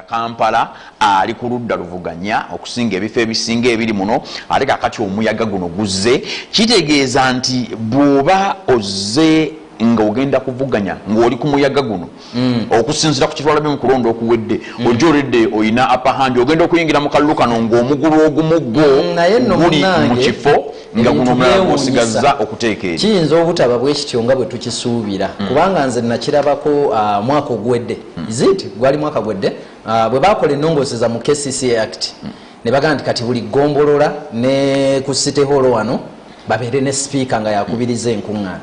Kampala ali ku ludda luvuganya okusinga ebifo ebisinga ebiri muno ate kakati omuyaga guno guzze, kitegeeza nti bw'oba ozze nga ogenda kuvuganya ng'oli ku muyaga guno okusinzira ku kitwala byo mu kulonda okuwedde ojja olidde oyina apahandi ogenda okuyingira mu kalulu kano ng'omugulu ogumuggo guli mu kifo nga guno omulala gw'osigaza okuteeka eri. Kiyinza obutaba bwe kityo nga bwe tukisuubira, kubanga nze nakirabako mwaka ogwedde gwali mwaka gwedde bwe bakola ennongooseza mu KCCA Act ne bagamba nti kati buli gombolola ne ku City Hall wano babeere ne sipiika nga yakubiriza enkuŋŋaana.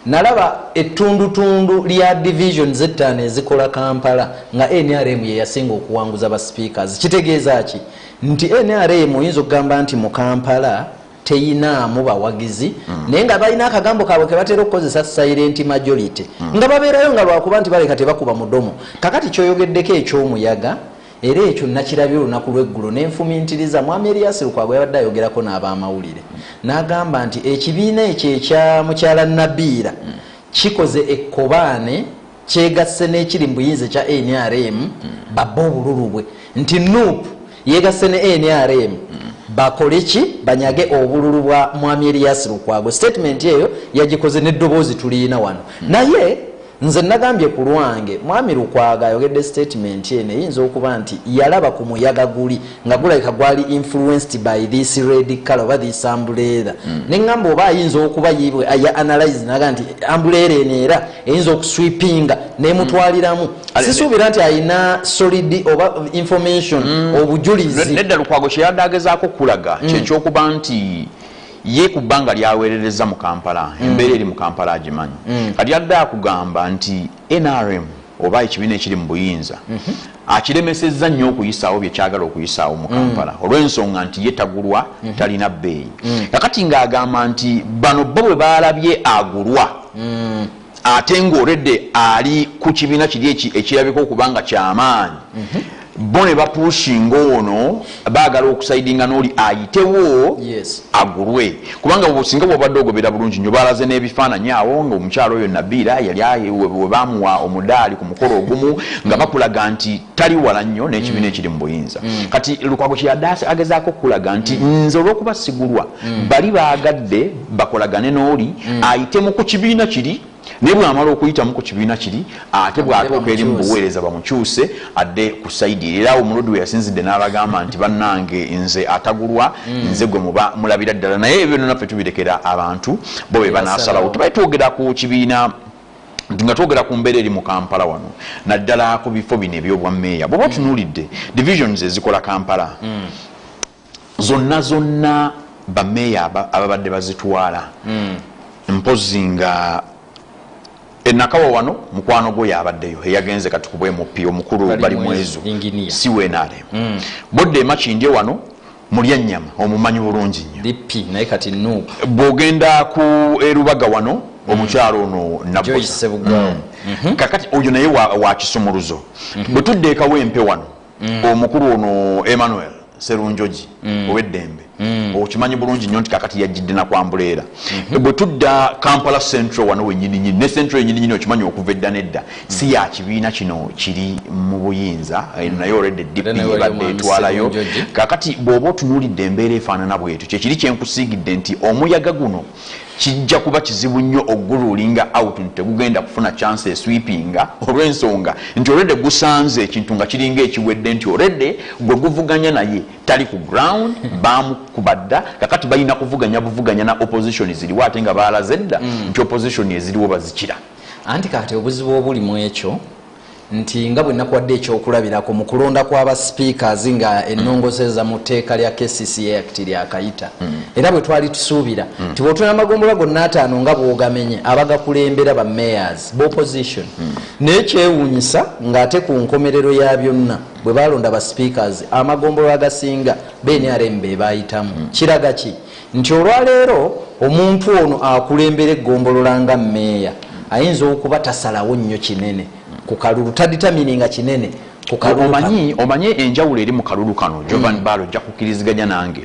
nalaba ettundutundu lya division zettaano ezikola Kampala nga NRM ye yasinga okuwanguza ba speakers. Kitegeeza ki nti NRM oyinza okugamba nti mu Kampala teyinaamu bawagizi naye nga balina akagambo kaabwe ke batera okukozesa silent majority nga babeerayo nga lwakuba nti baleka tebakuba mudomo. Kakati kyoyogeddeko eky'omuyaga era ekyo nakirabye olunaku lw'eggulo n'enfumintiriza Mwami Erias Lukwago yabadde ayogerako n'abamawulire n'agamba nti ekibiina ekyo ekya mukyala Nabiira kikoze ekkobaane kyegasse n'ekiri mu buyinza kya NRM babba obululu bwe nti NUP yegasse ne NRM bakole ki banyage obululu bwa Mwami Erias Lukwago. Statement eyo yagikoze n'eddoboozi tuliina wano naye nze nagambye ku lwange Mwami Lukwago ayogedde statement eno eyinza okuba nti yalaba ku muyaga guli nga gulabika gwali influenced by this red color oba this umbrella neŋŋamba oba ayinza okuba yibwe aya analyze naga nti umbrella eno era eyinza okusweepinga nemutwaliramu sisuubira nti ayina solid oba information obujulizi nedda Lukwago kyeyadde agezaako kulaga kyekyokuba nti ye ku bbanga lyaweerereza mu Kampala embeera eri mu Kampala agimanyi kati yadde akugamba nti NRM oba ekibiina ekiri mu buyinza akiremesezza nnyo okuyisaawo byekyagala okuyisaawo mu Kampala olw'ensonga nti ye tagulwa talina bbeeyi kakati ng'agamba nti bano bo bwe baalabye agulwa ate ng'oredde ali ku kibiina kiri ekirabika okuba nga kyamaanyi bo ne bapushinga ono baagala okusaidinga n'oli ayitewo agulwe kubanga obusinga bwobadde ogobera bulungi nnyo baalaze n'ebifaananyi awo ng'omukyalo oyo Nabiira yali we baamuwa omudaali ku mukolo ogumu nga bakulaga nti tali wala nnyo n'ekibiina ekiri mu buyinza kati Lukwago kyeyadde agezaako okulaga nti nze olw'okuba sigulwa bali baagadde bakolagane n'oli ayitemu ku kibiina kiri naye bw'amala okuyitamu ku kibiina kiri ate bw'atuuka eri mu buweereza bamukyuse adde ku sayidi era omulodi we yasinzidde n'abagamba nti bannange nze atagulwa nze gwe muba mulabira ddala naye ebyo naffe tubirekera abantu bo be banaasalawo tubaye twogera ku kibiina nga twogera ku mbeera eri mu Kampala wano naddala ku bifo bino ebyobwammeeya bw'oba otunuulidde divisions ezikola Kampala zonna bammeeya ababadde bazitwala mpozi nga enakawa wano mukwano gwo yabaddeyo eyagenze kati kubwe mupi omukulu bali mwezo si wenale bodde makindye wano mulya nnyama omumanyi bulungi nnyo lipi naye kati NUP bwogenda ku erubaga wano omukyalo ono nabbosa kakati oyo naye wa kisumuluzo bwe tudde ekawo empe wano omukulu ono Emmanuel Serunjoji ow'eddembe okimanyi bulungi nnyo nti kakati yajjidde nakwambuleera bwe tudda Kampala Central wano wennyini ne Central yennyini okimanyi okuva edda nedda si ya kibiina kino kiri mu buyinza naye olwedde DP ebadde etwalayo kakati bw'oba otunuulidde embeera efaanana bwetyo kyekiri kyenkusiigidde nti omuyaga guno kijja kuba kizibu nnyo ogululinga out nti tegugenda kufuna chance esweepinga olw'ensonga nti olwedde gusanze ekintu nga kiringa ekiwedde nti olwedde gwe guvuganya naye tali ku ground bamukubadda kakati balina kuvuganya buvuganya na opposition ziriwo ate nga baalaze dda nti opposition eziriwo bazikira anti kati obuzibu obuli mu ekyo nti nga bwe nakuwadde ekyokulabirako mu kulonda kw'aba speakers nga ennongoseza mu tteeka lya KCCA Act lyakayita era bwe twali tusuubira nti bw'otuna amagombolola gonna ataano nga bw'ogamenye abagakulembera ba mayors b'opposition naye kyewuunyisa ng'ate ku nkomerero ya byonna bwe balonda ba speakers amagombolola agasinga BNRM be baayitamu kiraga ki nti olwaleero omuntu ono akulembera eggombolola nga mmeeya ayinza okuba tasalawo nnyo kinene ku kalulu taditamininga kinene ku kalulu omanyi enjawulo eri mu kalulu kano Jovan Balo jja kukkiriziganya nange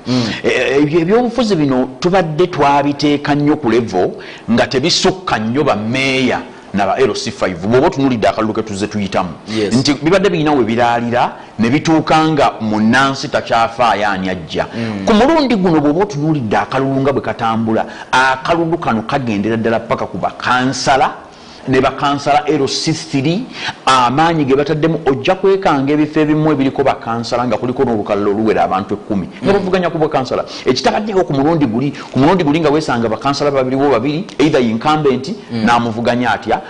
ebyobufuzi bino tubadde twabiteeka nnyo ku level nga tebisukka nnyo bammeeya naba LC5 bw'oba otunuulidde akalulu ke tuzze tuyitamu nti bibadde birina we biraalira ne bituuka nga munnansi takyafaayo ani ajja ku mulundi guno bw'oba otunuulidde akalulu nga bwe katambula akalulu kano kagendera ddala paka ku bakansala ne bakansala LC3 amaanyi ge bataddemu ojja kwekanga ebifo ebimu ebiriko bakansala nga kuliko n'olukalala oluwera abantu 10 nga bavuganya ku bakansala ekitakaddeeko ku mulundi guli nga weesanga bakansala babiri either incumbent n'amuvuganya atya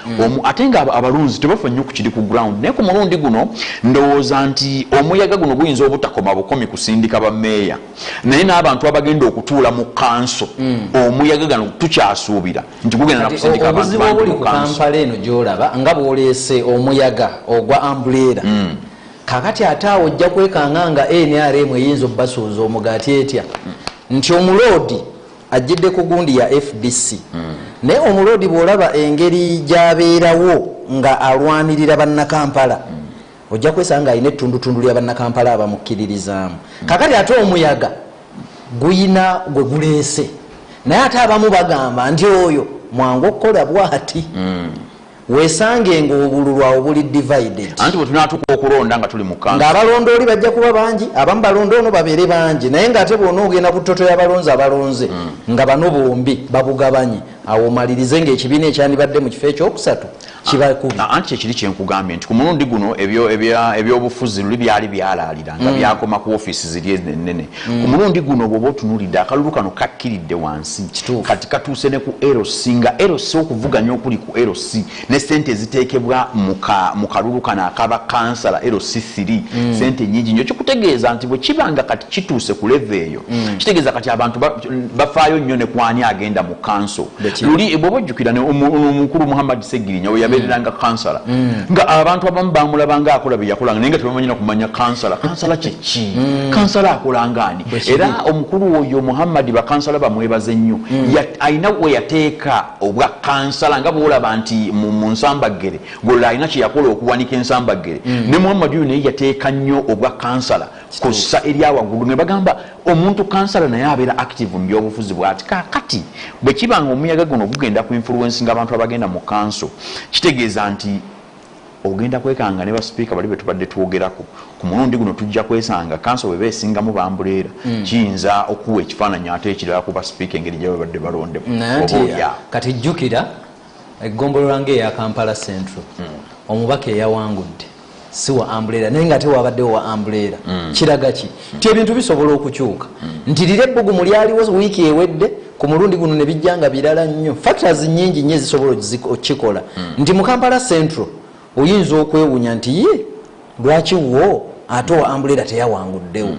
ate nga abalunzi tebafa nnyo ku kiri ku ground naye ku mulundi guno ndowooza nti omuyaga guno guyinza obutakoma bukomi kusindika bammeeya naye n'abantu abagenda okutuula mu kanso omuyaga gano tukyasuubira nti gugenda nakusindika abantu obuzibu ku Kampala eno gy'olaba nga bw'oleese omuyaga ogwa umbrella kakati ate awo ojja kwekanga nga NRM eyinza obbasuuza omugaati etya nti omuloodi ajjidde ku gundi ya FDC naye omuloodi bw'olaba engeri gy'abeerawo nga alwanirira bannakampala ojja kwesanga alina ettundutundu lya bannakampala abamukkiririzaamu kakati ate omuyaga guyina gwe guleese naye ate abamu bagamba nti oyo mwangu okukola bwati weesange ng'obululu awo buli divided anti bwe tunaatuka okulonda nga tuli mu kanso ng'abalonda oli bajja kuba bangi abamu balonda ono babeere bangi naye ng'ate bwona ogenda ku ttoto y'abalonzi abalonze nga bano bombi babugabanye awo omalirize ng'ekibiina ekyandibadde mu kifo ekyokusatu kibakuba anti kyekiri kyenkugambye nti ku mulundi guno ebyobufuzi luli byali byalaalira nga byakoma ku ofiisi ziri ennene ku mulundi guno bw'oba otunuulidde akalulu kano kakkiridde wansi kati katuuse ne ku LC nga LC okuvuganya okuli ku LC ne sente eziteekebwa mu kalulu kano akaba kansala LC3 sente nyingi nnyo kikutegeeza nti bwe kibanga kati kituuse ku leve eyo kitegeeza kati abantu bafaayo nnyo ne kwani agenda mu kanso luli bw'oba ojjukira omukulu Muhammad Segirinya we yabeereranga kansala nga abantu abamu bamulabanga akola bye yakolanga naye nga tebamanyina kumanya kansala kyeki kansala akolangani era omukulu oyo Muhammad bakansala bamwebaze nnyo alina we yateeka obwa kansala nga bwolaba nti mu nsambagere gola alina kye yakola okuwanika ensambagere ne Muhammad oyo naye yateeka nnyo obwa kansala kussa eri awaggulu ne bagamba omuntu kansala naye abeera active mu byobufuzi bwati kakati bwe kibanga omuyaga guno gugenda ku influencing abantu abagenda mu kanso kitegeeza nti ogenda kwekanga ne basipiika bali betubadde twogerako ku mulundi guno tujja kwesanga kanso bwe beesingamu bambuleera kiyinza okuwa ekifaananyi ate ekirala ku basipiika engeri gye babadde balondemu kati jjukira eggombolola ng'eya Kampala Central omubaka eyawangudde si wa umbrella naye nga tewabaddewo wa umbrella kiraga ki ti ebintu bisobola okukyuka nti lire ebbugumu lyaliwo wiiki ewedde ku mulundi guno ne bijjanga birala nnyo factors nyingi nnyo ezisobola okukikola nti mu Kampala Central oyinza okwewunya nti ye lwaki wo ate wa umbrella teyawanguddewo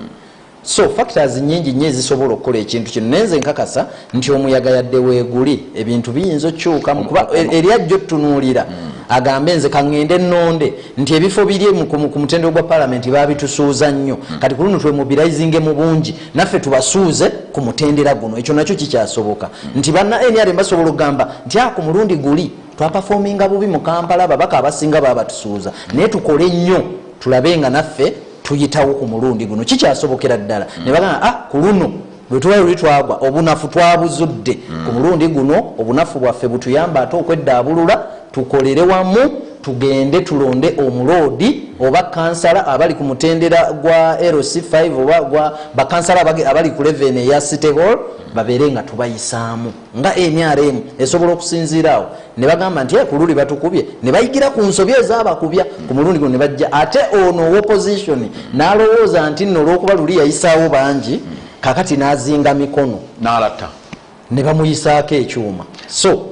so factors nyingi nnyo ezisobola okukola ekintu kino nenze nkakasa nti omuyaga yadde weeguli ebintu biyinza okukyukamu kuba eri ajja otutunuulira agambe nze kaŋŋende nnonde nti ebifo biri ku mutendera gwa palamenti babitusuuza nnyo kati ku luno twemobilizinge mu bungi naffe tubasuuze ku mutendera guno ekyo nakyo kikyasoboka nti banna NRM basobola okugamba nti ku mulundi guli twapafominga bubi mu Kampala babaka abasinga babatusuuza naye tukole nnyo tulabe nga naffe tuyitawo ku mulundi guno kikyasobokera ddala ne bagamba ku luno bwe tubayo luli twagwa obunafu twabuzudde ku mulundi guno obunafu bwaffe butuyamba ate okweddabulula tukolere wamu tugende tulonde omuloodi oba kansala abali ku mutendera gwa LC5 oba gwa bakansala abali ku 11 eya City Hall babeere nga tubayisaamu nga NRM esobola okusinziiraawo ne bagamba nti ku luli batukubye ne bayigira ku nsobi ezaabakubya ku mulundi guno ne bajja ate ono opposition n'alowooza nti nno olw'okuba luli yayisaawo bangi kakati n'azinga mikono n'alatta ne bamuyisaako ekyuma so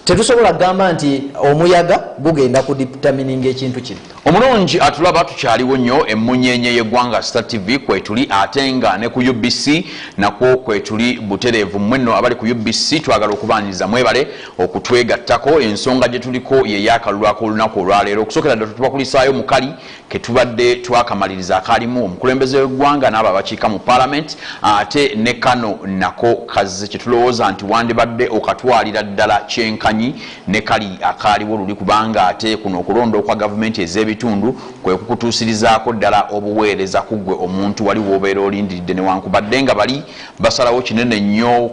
tetusobola kugamba nti omuyaga gugenda kudiptamininga ekintu kino omulungi atulaba tukyaliwo nnyo emmunyenye y'eggwanga Star TV kwetuli ate nga ne ku UBC nakwo kwetuli butereevu mwenno abali ku UBC twagala okubaaniriza mwebale okutwegattako ensonga gye tuliko ye yakalulwako olunaku olwaleero okusookera ddala tubakulisaayo mukali ke tubadde twakamaliriza akalimu omukulembeze w'eggwanga n'abo abakiika mu palamenti ate ne kano nako kaze kye tulowooza nti wandibadde okatwalira ddala kyenkanyi ne kali akaaliwo luli kubanga ate kuno okulonda okwa gavumenti ez'ebitundu kwe kukutuusirizaako ddala obuweereza ku ggwe omuntu wali w'obeera olindiridde newankubadde nga bali basalawo kinene nnyo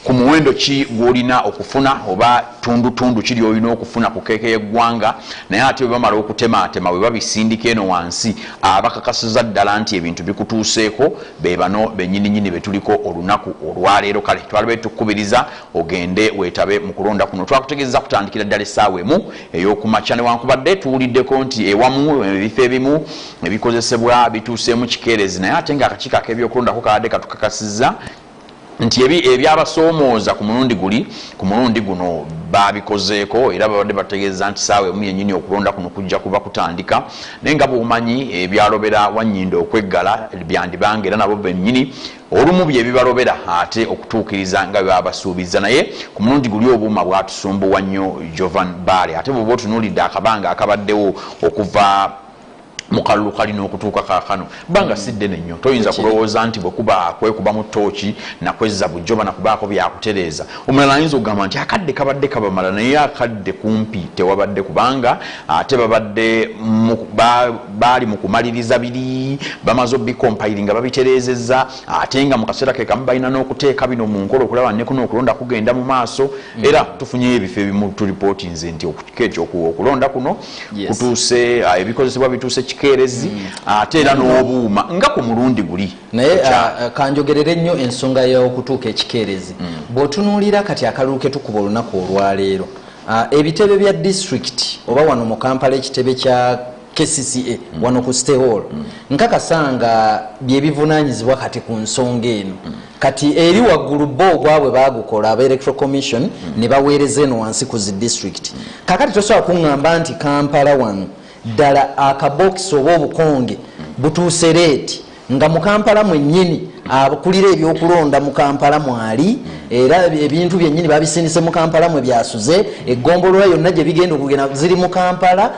ku ku muwendo ki gwolina okufuna oba tundu kiri olina okufuna ku keeke y'eggwanga naye ate bwe bamala okutematema bwe babisindika eno wansi abakakasiza ddala nti ebintu bikutuuseeko be bano bennyininyini betuliko olunaku olwaleero. Kale twalabe tukubiriza ogende weetabe mu kulonda kuno. Twakutegeeza kutandikira ddala essaawa emu ey'okumakya newankubadde tuwuliddeko nti ewamu ebifo ebimu ebikozesebwa bituuseemu kikeerezi naye ate ng'akakiiko ak'ebyokulondako kabadde katukakasizza nti ebyabasoomooza ku mulundi guno babikozeeko era babadde bategeeza nti saawa emu yennyini okulonda kuno kujja kuba kutandika naye nga bw'omanyi ebyalobera Wannyindo okweggala byandibanga era nabo bennyini olumu bye bibalobera ate okutuukiriza nga byabasuubiza naye ku mulundi guli obuuma bwatusumbuwa nnyo Jovan Bale ate bw'oba otunuulidde akabanga akabaddewo okuva mukalulu kalina okutuuka kaakano banga siddene nnyo toyinza kulowooza nti bwekuba kwekuba mu ttooki nakwezza bujjoba nakubaako byakutereeza omulala ayinza okugamba nti akadde kabadde kabamala naye akadde kumpi tewabadde kubanga ate babadde baali mu kumaliriza biri bamaze obikompiringa babitereezezza ate nga mu kaseera ke kamu balina n'okuteeka bino mu nkola okulaba ne kuno okulonda kugenda mu maaso era tufunyeyo ebifo ebimu tulipootinze nti ekyo okulonda kuno kutuuse ebikozesebwa bituuse kikeerezi ate era n'obuuma nga ku mulundi guli naye kanjogerere nnyo ensonga y'okutuuka ekikeerezi bw'otunuulira kati akalulu ke tukuba olunaku olwaleero ebitebe bya district oba wano mu Kampala ekitebe kya KCCA wano ku State Hall nkakasanga byebivunaanyizibwa kati ku nsonga eno kati eri waggulu bo gwabwe bagukola aba Electoral Commission ne baweereza eno wansi ku zi district kakati tosobola kuŋŋamba nti Kampala wano ddala akabokisi oba obukonge butuuse leeti nga mu Kampala mwennyini abakulira ebyokulonda mu Kampala mwali era ebintu byennyini babisindise mu Kampala mwe byasuze eggombolola yonna gye bigenda okugenda ziri mu Kampala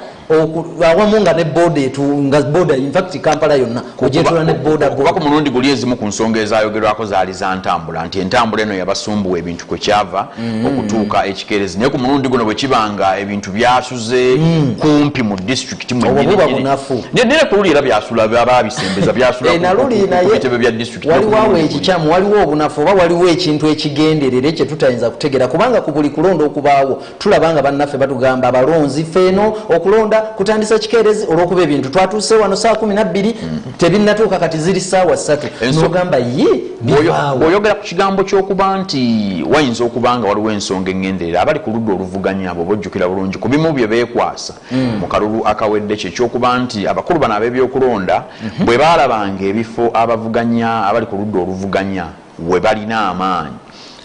awamu nga ne boda nga boda in fact Kampala yonna ojetula ne boda kuba ku mulundi guli ezimu ku nsonga ezayogerwako zaali za ntambula nti entambula eno yabasumbuwa ebintu kwe kyava okutuuka ekikeerezi naye ku mulundi guno bwe kibanga ebintu byasuze kumpi mu district mwennyini kululi era byasula babisembeza byasulaebitebe bya district waliwo ekikyamu waliwo obunafu oba waliwo ekintu ekigenderere kye tutayinza kutegera kubanga ku buli kulonda okubaawo tulabanga bannaffe batugamba abalonzi feeno okulonda kutandisa kikeerezi olw'okuba ebintu twatuuse wano saa 12 tebinnatuuka kati ziri ssaawa 3 n'ogamba ye bw'oyogera ku kigambo ky'okuba nti wayinza okuba nga waliwo ensonga eŋŋenderera abali ku ludda oluvuganya abo bojjukira bulungi ku bimu bye beekwasa mu kalulu akawedde kye ekyokuba nti abakulu bano ab'ebyokulonda bwe baalabanga ebifo abavuganya abali ku ludda oluvuganya we balina amaanyi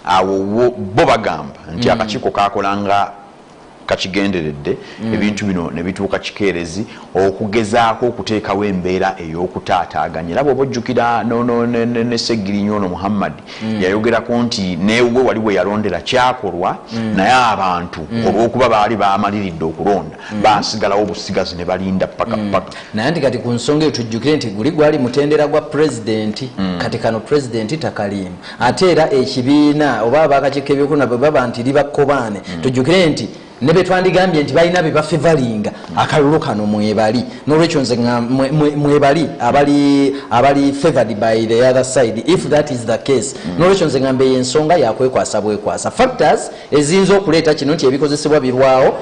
awo bo bagamba nti akakiiko kakolanga kakigenderedde ebintu bino ne bituuka kikeerezi okugezaako okuteekawo embeera ey'okutaataaganya era bw'oba ojjukira ne Segirinyo ono Muhammad yayogerako nti newe wali we yalondera kyakolwa naye abantu olw'okuba baali baamaliridde okulonda baasigalawo obusigazi ne balinda paka naye nti kati ku nsonga eyo tujjukire nti guli gwali mutendera gwa pulezidenti kati kano pulezidenti takaliimu ate era ekibiina oba abakakiiko ebyokulonda bwe baba nti libakobaane tujjukire nti ne betwandigambye nti balina bebafevalinga akalulu kano mwebali n'olwekyo nze mwebali abali favored by the other side if that is the case n'olwekyo nze ngamba ensonga yakwekwasa bwekwasa factors eziyinza okuleeta kino nti ebikozesebwa birwawo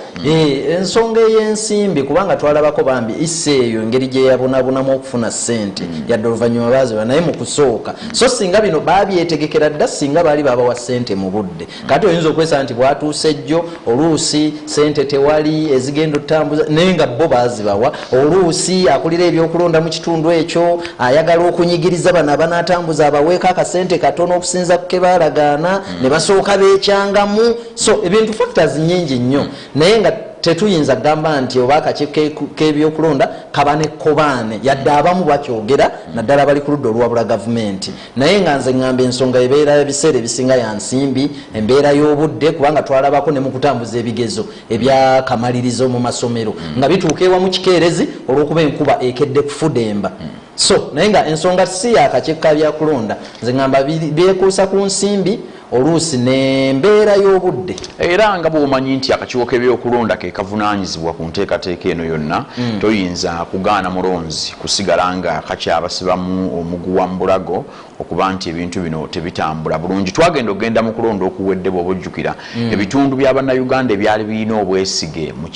ensonga ey'ensimbi kubanga twalabako bambi isse eyo engeri gye yabonabonamu okufuna ssente yadde oluvannyuma baziba naye mu kusooka so singa bino babyetegekera dda singa baali babawa ssente mu budde kati oyinza okwesanga nti bwatuuse jjo oluusi sente tewali ezigenda otambuza naye nga bo bazibawa oluusi akulira ebyokulonda mu kitundu ekyo ayagala okunyigiriza bano abanaatambuza abaweeko akasente katono okusinza ku ke baalagaana ne basooka beekyangamu so ebintu factors nnyingi nnyo naye nga tetuyinza kugamba nti oba akakiiko k'ebyokulonda kaba ne kkobaane yadde abamu bakyogera naddala bali ku ludda olwabula gavumenti naye nga nze ŋŋamba ensonga ebeera ebiseera ebisinga ya nsimbi embeera y'obudde kubanga twalabako ne mu kutambuza ebigezo ebyakamalirizo mu masomero nga bituuka ewa mu kikeerezi olw'okuba enkuba ekedde kufudemba so naye nga ensonga si akakiiko ka byakulonda nze ŋŋamba byekuusa ku nsimbi oluusi n'embeera y'obudde era nga bw'omanyi nti akakiiko k'ebyokulonda ke kavunaanyizibwa ku nteekateeka eno yonna toyinza kugaana mulonzi kusigala nga kakyabasibamu omuguwa mu bulago okuba nti ebintu bino tebitambula bulungi. Twagenda okugenda mu kulonda okuwedde bw'obujjukira ebitundu bya bannayuganda ebyali birina obwesige mu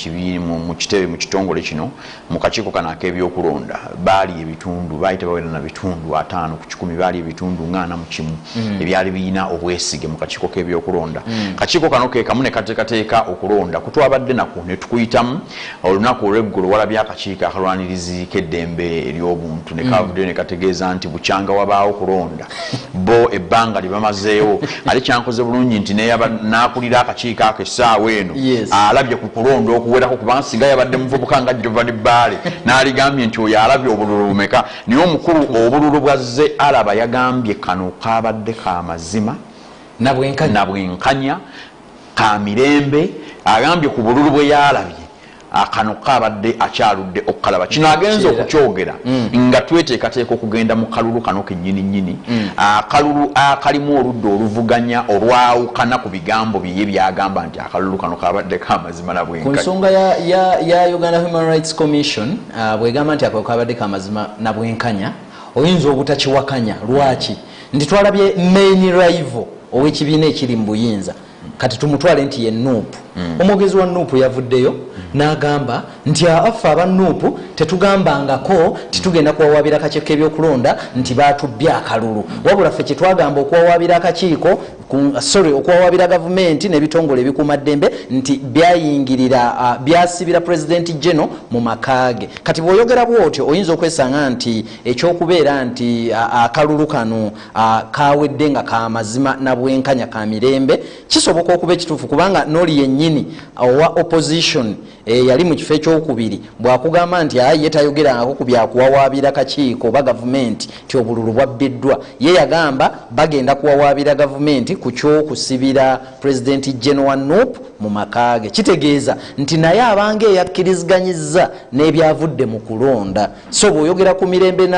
kitongole kino mu kakiiko kano ak'ebyokulonda baali ebitundu baali tebawera na bitundu 5 ku 10 baali ebitundu 41 ebyali birina obwesige mu kakiiko k'ebyokulonda. Kakiiko kano ke kamu ne kateekateeka okulonda kutwabadde nako ne tukuyitamu olunaku olw'eggulu walabye akakiiko akalwanirizi k'eddembe ery'obuntu ne kavudde ne kategeeza nti bukyanga wabaawo kulonda bo ebbanga libamazeewo ate kyankoze bulungi nti n'akulira akakiiko ako essaawa eno alabye ku kulonda okuwerako kubanga singa yabadde muvubuka nga Giovanni Bale n'aligambye nti oyo alabye obululu bumeka naye omukulu obululu bwazze alaba yagambye kano kaabadde ka mazima nabwenkanya ka mirembe agambye ku bululu bwe yalabye akano kabadde akyaludde okukalaba kino agenza okukyogera nga tweteekateeka okugenda mu kalulu kano kennyini akalulu akalimu oludda oluvuganya olwawukana ku bigambo bye byagamba nti akalulu kano kabadde kamazima nabwenkanya. Ku nsonga ya Uganda Human Rights Commission bwegamba nti akalulu kabadde kamazima nabwenkanya oyinza obutakiwakanya lwaki nti twalabye main rival ow'ekibiina ekiri mu buyinza kati tumutwale nti ye Nuupu omwogezi wa Nuupu yavuddeyo n'agamba nti affe aba Nuupu tetugambangako titugenda kuwawabira akakiiko k'ebyokulonda nti baatubbye akalulu wabula ffe kye twagamba okuwawabira akakiiko okuwawabira gavumenti n'ebitongole ebikuumaddembe nti byayingirira byasibira pulezidenti General mu makaage. Kati bw'oyogera bw'otyo oyinza okwesanga nti ekyokubeera nti akalulu kano kawedde nga ka mazima na bwenkanya ka mirembe kisoboka okuba ekituufu kubanga n'oli yennyini owa opposition yali mu kifo ekyokubiri bwakugamba nti ye tayogerangako ku byakuwawaabira kakiiko oba gavumenti nti obululu bwabbiddwa ye yagamba bagenda kuwawaabira gavumenti ku kyokusibira pulezidenti General Nuupu mu makaage. Kitegeeza nti naye abange eyakkiriziganyizza n'ebyavudde mu kulonda so bw'oyogera ku mirembe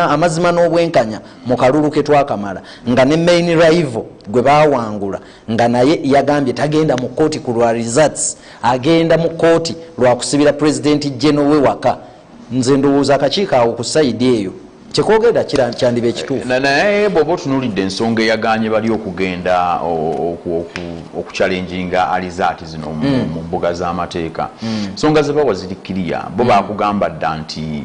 amazima n'obwenkanya mu kalulu ke twakamala nga ne main rival gwe baawangula nga naye yagambye tagenda mu kooti ku lwa results agenda mu kooti lwa kusibira pulezidenti General we waka. Nze ndowooza akakiiko awo ku sayidi eyo kyekwogera kyandiba ekituufu naye bw'oba otunuulidde ensonga eyaganye bali okugenda okuchallenginga alizaati zino mu mbuga z'amateeka ensonga ze bawa ziri kiriya bo bakugamba dda nti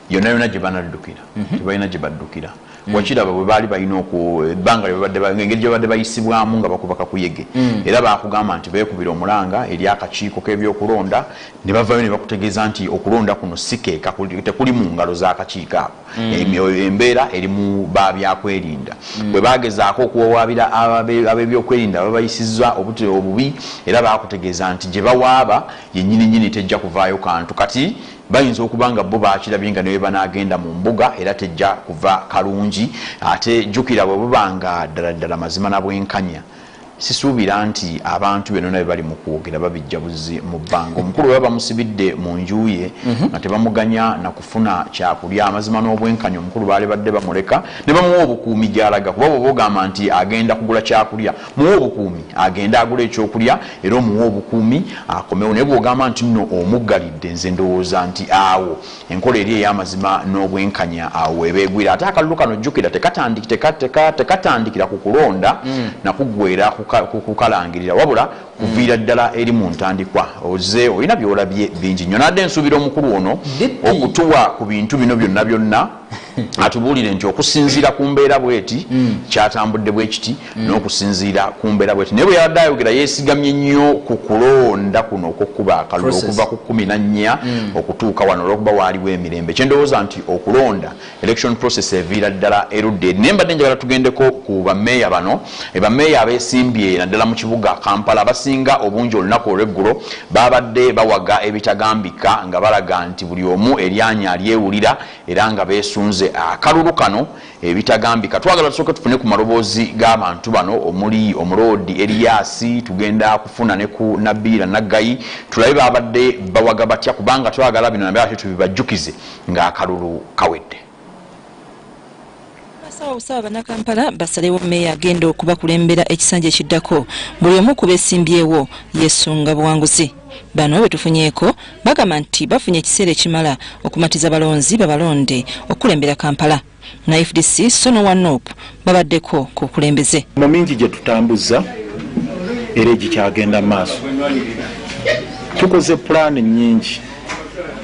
yonna yonna gye banaddukira tebalina gye baddukira wakiraba bwe baali balina ebbanga engeri gye babadde bayisibwamu nga bakuba kakuyege era bakugamba nti beekubira omulanga eri akakiiko k'ebyokulonda ne bavayo ne bakutegeeza nti okulonda kuno sikeeka tekuli mu ngalo z'akakiiko ako embeera erimu babyakwerinda bwe bagezaako okuwawaabira ab'ebyokwerinda babayisizza obubi era bakutegeeza nti gye bawaaba yennyini tejja kuvaayo kantu kati bayinza okuba nga bo bakirabye nga ne banagenda mu mbuga era tejja kuva kalungi ate jjukira bwe bubanga ddala mazima na bwenkanya sisuubira nti abantu beno nabe bali mu kwogera babijja buzi mu bbanga omukulu bwe bamusibidde mu nju ye nga tebamuganya na kufuna kyakulya amazima n'obwenkanya omukulu baali badde bamuleka ne bamuwa obukuumi gy'alaga kuba bwe bogamba nti agenda kugula kyakulya muwa obukuumi agenda agula ekyokulya era omuwa obukuumi akomewo naye bwogamba nti nno omuggalidde nze ndowooza nti awo enkola eri ey'amazima n'obwenkanya awo ebeegwira ate akalulu kano jjukira tekatandikira ku kulonda nakuggwera kukalangirira wabula kuviira ddala eri mu ntandikwa oze olina byolabye bingi nnyo nadde ensuubira omukulu ono okutuwa ku bintu bino byonna atubuulire nti okusinziira ku mbeera bweti kyatambudde bwe kiti n'okusinziira ku mbeera bweti naye bwe yabadde ayogera yeesigamye nnyo ku kulonda kuno okukkuba akalulu okuva ku 14 okutuuka wano olwokuba waaliwo emirembe kyendowooza nti okulonda election process eviira ddala erudde eri naye mbadde njagala tugendeko ku bammeeya bano bammeeya abeesimbye naddala mu kibuga Kampala abasinga obungi olunaku olw'eggulo babadde bawaga ebitagambika nga balaga nti buli omu eryanya alyewulira era nga beesunze akalulu kano ebitagambika. Twagala tusooke tufune ku maloboozi g'abantu bano omuli omuloodi Eriasi tugenda kufuna ne ku Nabiira Naggayi tulabe babadde bawaga batya kubanga twagala bino nabyo tubibajjukize ng'akalulu kawedde. Abasawo busaba bannakampala basalewo meeya agenda okubakulembera ekisanja ekiddako buli omu ku beesimbyewo yeesunga buwanguzi. Bano bwe tufunyeeko bagamba nti bafunye ekiseera ekimala okumatiza balonzi babalonde okulembera Kampala. Na FDC Sono Wanop babaddeko ku kulembeze. Mu mingi gye tutambuza era egikyagenda maaso. Tukoze plan nyingi.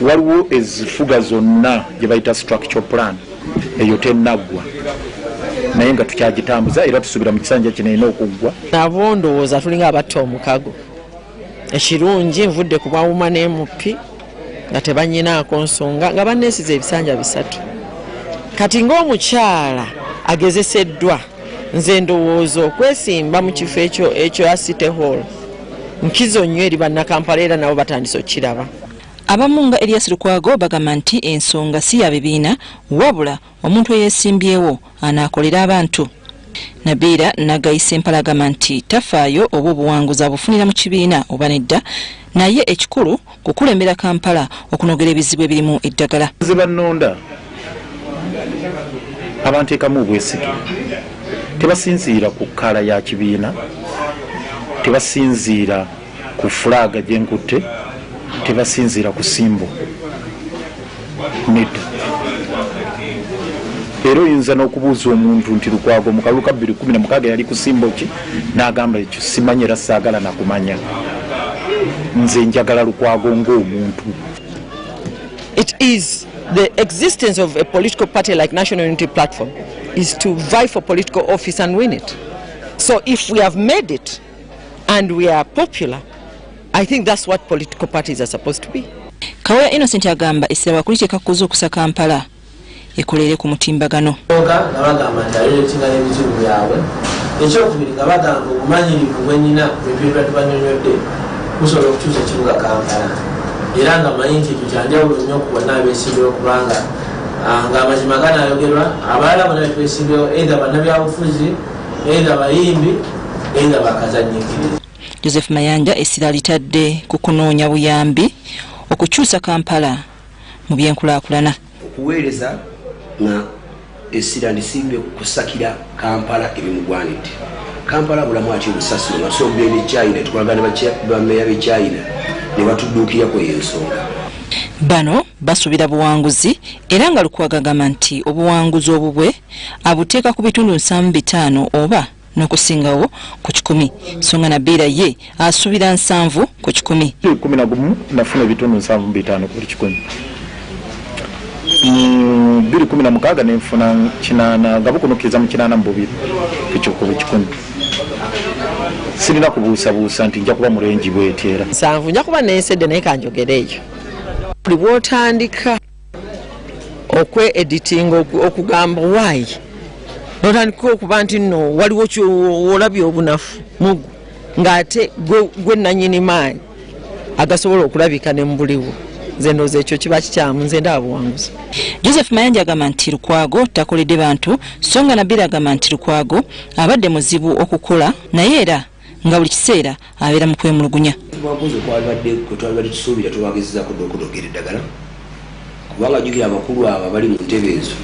Waliwo ezifuga zonna gye bayita structural plan eyo tennaggwa naye nga tukyagitambuza era tusubira mu kisanja kino ina okuggwa. Abo ndowooza tulinga abatta omukago. Ekirungi nvudde ku bwawuma n'MP nga tebanyinaako nsonga nga banneesiza ebisanja bisatu. Kati ng'omukyala agezeseddwa nze ndowooza okwesimba mu kifo ekyo City Hall nkizo nnyo eri bannakampala era nabo batandise okiraba. Abamu nga Elias Lukwago bagamba nti ensonga si ya bibiina wabula omuntu eyeesimbyewo anaakolera abantu. Nabiira Nagayisa Empala agamba nti tafaayo oba obuwanguzi abufunira mu kibiina oba nedda naye ekikulu kukulembera Kampala okunogera ebizibu ebirimu eddagala. Zebannonda abanteekamu obwesige tebasinziira ku kkala ya kibiina, tebasinziira ku fulaaga gyenkutte, tebasinziira ku simbo nedda. Era oyinza n'okubuuza omuntu nti Lukwago mu kalulu ka 2016 yali ku simbo ki n'agamba ekyo simanyi era saagala nakumanya. Nze njagala Lukwago ng'omuntu. It is the existence of a political party like National Unity Platform is to vie for political office and win it. So if we have made it and we are popular, I think that's what political parties are supposed to be. Kaweya Innocent agamba essira wakuli kyekakkoze okusa Kampala ekolere ku mutimbagano. Nabagamba nti aleetinga n'ebizibu byabwe. Ekyokubiri nga bagamba obumanyirivu bwennyina ebintu tubanyonyodde busobola okukyusa ekibuga Kampala. Era nga manyi nti ekyo kyanjawulo nnyo ku bonna abeesimbyewo kubanga ng'amazima ganaayogerwa abalala bonna betwesimbewo either bannabyabufuzi either bayimbi either bakazannyikiriza. Joseph Mayanja essira litadde ku kunoonya buyambi okukyusa Kampala mu byenkulaakulana. Okuweereza nga essira lisimbe kusakira Kampala ebimugwanidde. Kampala bulamu ati obusasiro nga tusobodde ne China tukolagana bammeeya b'e China ne batudduukirako y'ensonga. Bano basuubira buwanguzi era nga Lukwago agamba nti obuwanguzi obubwe abuteeka ku bitundu 75 oba n'okusingawo ku 10. Songa Nabiira ye asuubira 7 ku 10. 11 nafuna ebitundu 75 ku 10. 2016 nenfuna 8 nga bukunukkiriza mu 8 mu 2 ku 10. Sirina kubuusabuusa nti nja kuba mulengi bwetera. 7 nja kuba nensedde naye kanjogera eyo. Buli bw'otandika okwe-editinga okugamba waayi notandika okuba nti nno waliwo olabye obunafu mugu ng'ate gwe nannyini maanyi agasobola okulabika ne mubuliwo. Nze ndowooza ekyo kiba kikyamu, nze ndaba buwanguzi. Joseph Mayanja agamba nti Lukwago takoledde bantu so nga Nabiira agamba nti Lukwago abadde muzibu okukola naye era nga buli kiseera abeera mu kwemulugunya. Tubabuuza kwalibadde kwe twalibadde tusuubira tubagezezzaako okudogera eddagala kubanga jjukira abakulu abo abali mu ntebe ezo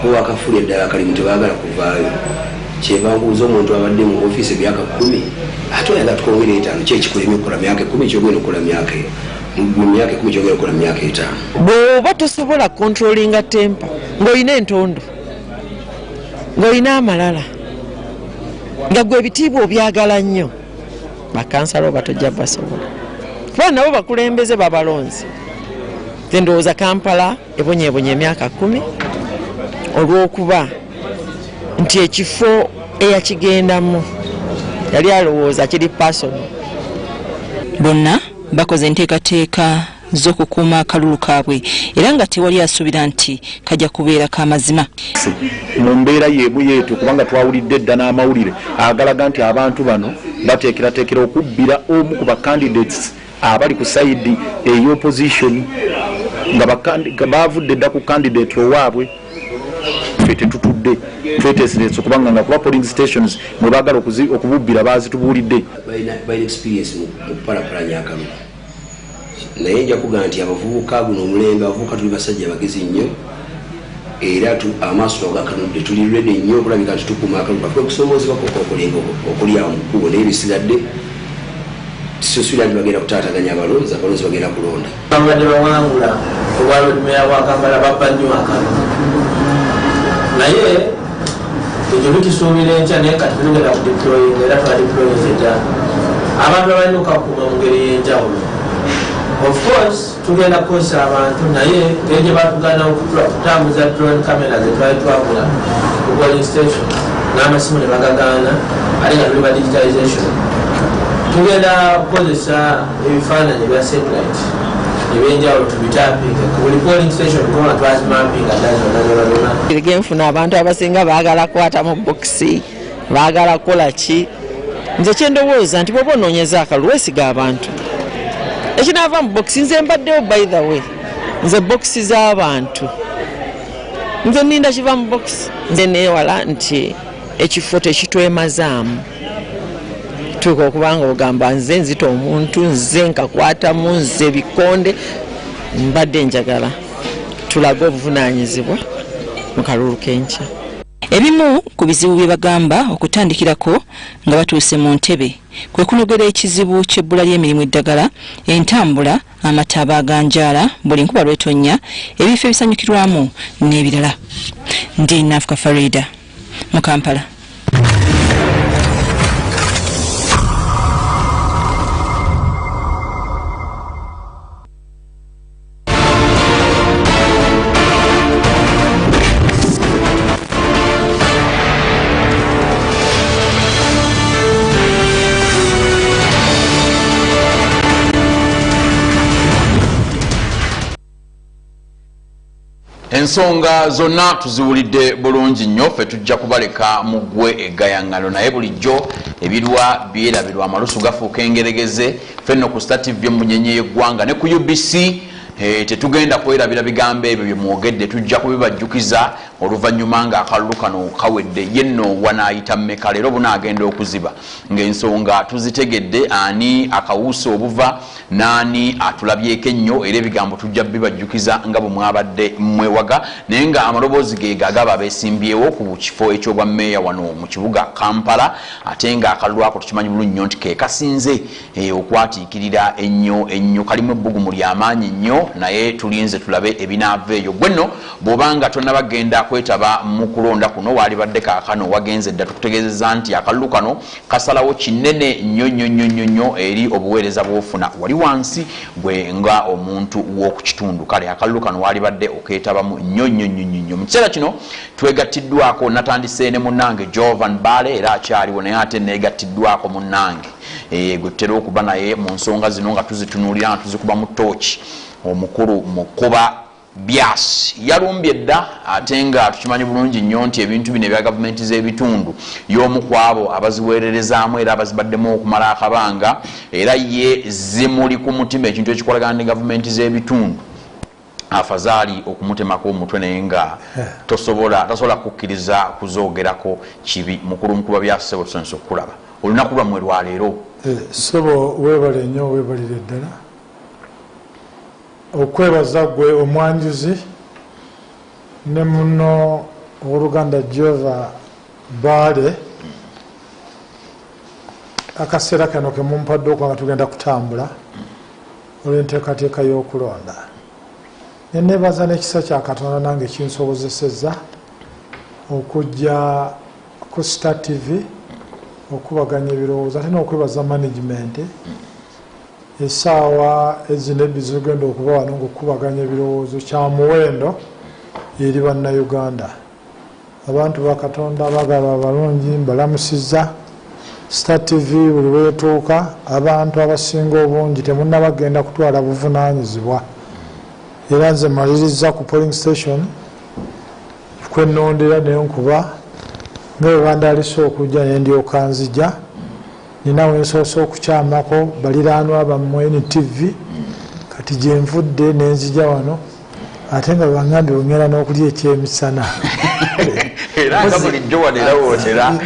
bo wakafula eddala kalimu tebaagala kuvaayo. Kyebabuuza omuntu abadde mu ofiisi emyaka 10 ate oyagala tukongera 5 ki ekikulemye okukola myaka 10 kyogenda okukola myaka mu myaka 10 kyogenda okukola myaka 5. Bw'oba tosobola controllinga tempa ng'olina entondo ng'olina amalala nga gwe ebitiibwa obyagala nnyo bakansala oba tojja basobola kuba nabo bakulembeze babalonzi. Nze ndowooza Kampala ebonyeebonye emyaka 10 olw'okuba nti ekifo eyakigendamu yali alowooza kiri pasono. Bonna bakoze enteekateeka z'okukuuma akalulu kaabwe era nga tewali asuubira nti kajja kubeera k'amazima. Mu mbeera yeemu yeetu kubanga twawulidde edda n'amawulire agalaga nti abantu bano bateekerateekera okubbira omu ku bacandidates abali ku sayidi ey'opposition nga baavudde dda ku candidate owaabwe. Ffe tetutudde tweteesereza okubanga nga kuba polling stations mwe baagala okububbira baazitubuulidde. Balina experience mu kupalapalanya akalulu naye nja kugamba nti abavubuka guno omulembe abavubuka tuli basajja bagezi nnyo era amaaso gakanudde tuli ready nnyo okulabika nti tukuma akalupa ffe okusomoozebwa okulya omukubo naye bisigadde sisubira nti bagenda kutaataganya abalonzi bagenda kulonda babadde bawangula olwalmeya wa Kampala babba nnyo akalulu naye ekyo tukisuubira enkya naye kati tugenda kudeploying era twadeployinze dda abantu abalina okakuma mu ngeri y'enjawulo. Of course tugenda kukozesa abantu naye ngeri gye batugana okutambuza drone camera zetwali twagula ku polling station n'amasimu ne bagagaana ate nga tuli ba digitalization tugenda kukozesa ebifaananyi ebya satellite ebyenjawulo tubitapinga ku buli polling station kuba twazimappinga ddazonazonazona genfuna abantu abasinga baagala kwata mu bokisi baagala kukola ki nze kyendowooza nti bwoba onoonyeza akalulu weesiga abantu ekinaava mu bokisi nze mbaddewo by the way nze bokisi z'abantu nze nninda kiva mu bokisi nze neewala nti ekifo tekitwemazaamu tuka okubanga ogamba nze nzita omuntu nze nkakwatamu nze bikonde mbadde njagala tulage obuvunaanyizibwa mu kalulu kenkya. Ebimu ku bizibu bye bagamba okutandikirako nga batuuse mu ntebe kwe kunogera ekizibu ky'ebbula ly'emirimu eddagala, entambula, amataba aganjaala, buli nkuba lwetonya, ebifo ebisanyukirwamu n'ebirala. Ndi Nafuka Farida mu Kampala. Ensonga zonna tuziwulidde bulungi nnyo, ffe tujja kubaleka mu ggwe egayaŋŋalo naye bulijjo ebirwa byerabirwa amalusu gafuuka engeregeze. Ffe nno ku Star TV Munyenye y'eggwanga ne ku UBC tetugenda kwerabira bigambo ebyo bye mwogedde, tujja kubibajjukiza oluvannyuma ng'akalulu kano kawedde. Ye nno wanaayita mmeka leero bunaagenda okuziba ng'ensonga tuzitegedde, ani akawuusa obuva n'ani atulabyeko ennyo, era ebigambo tujja bibajjukiza nga bwe mwabadde mwewaga, naye nga amaloboozi ge gagaba beesimbyewo ku kifo eky'obwa mmeeya wano mu kibuga Kampala, ate nga akalulu ako tukimanyi bulungi nnyo nti ke kasinze okwatiikirira ennyo kalimu ebbugumu ly'amaanyi nnyo, naye tulinze tulabe ebinaava eyo. Gwe nno bw'obanga tonnabagenda kwetaba mu kulonda kuno waalibadde kaakano wagenze dda, tukutegeezezza nti akalulu kano kasalawo kinene nnyo eri obuweereza bw'ofuna wali wansi gwe nga omuntu w'oku kitundu. Kale akalulu kano waalibadde okeetabamu nnyo. Mu kiseera kino twegattiddwako, natandise ne munnange Jovan Bale era akyaliwo, naye ate neegattiddwako munnange gwe tutera okuba naye mu nsonga zino nga tuzitunuulira nga tuzikuba mu tooki, omukulu Mukuba Byas. Yalumbye dda ate nga tukimanyi bulungi nnyo nti ebintu bino ebya gavumenti z'ebitundu y'omu ku abo abaziweererezaamu era abazibaddemu okumala akabanga, era ye zimuli ku mutima ekintu ekikolagana ne gavumenti z'ebitundu. Afazaali okumutemako omutwe naye nga tasobola kukkiriza kuzoogerako kibi. Mukulu Mukuba Byas, sebo tusanyusa okukulaba. Olunaku lwammwe lwaleero. Sebo weebale nnyo, weebalire ddala okwebaza gwe omwanjuzi ne muno owooluganda Jova Bale akaseera kano ke mumpadde okuba nga tugenda kutambula olw'enteekateeka y'okulonda. Ne neebaza n'ekisa kya Katonda nange kinsobozesezza okujja ku Star TV okubaganya ebirowoozo ate n'okwebaza management essaawa ezino ebbiri zigenda okuba wano ng'okubaganya ebirowoozo kya muwendo eri bannayuganda. Abantu ba Katonda abaagala abalungi mbalamusizza. Star TV buli weetuuka abantu abasinga obungi temunnabagenda kutwala buvunaanyizibwa, era nze malirizza ku polling station kwenondera naye nkuba nga bwe bandaalise okujja ne ndyoka nzija. Nina wensoose okukyamako baliraanwa bammwe NTV, kati gye nvudde nenzija wano ate nga bangambye ongenda n'okulya ekyemisana.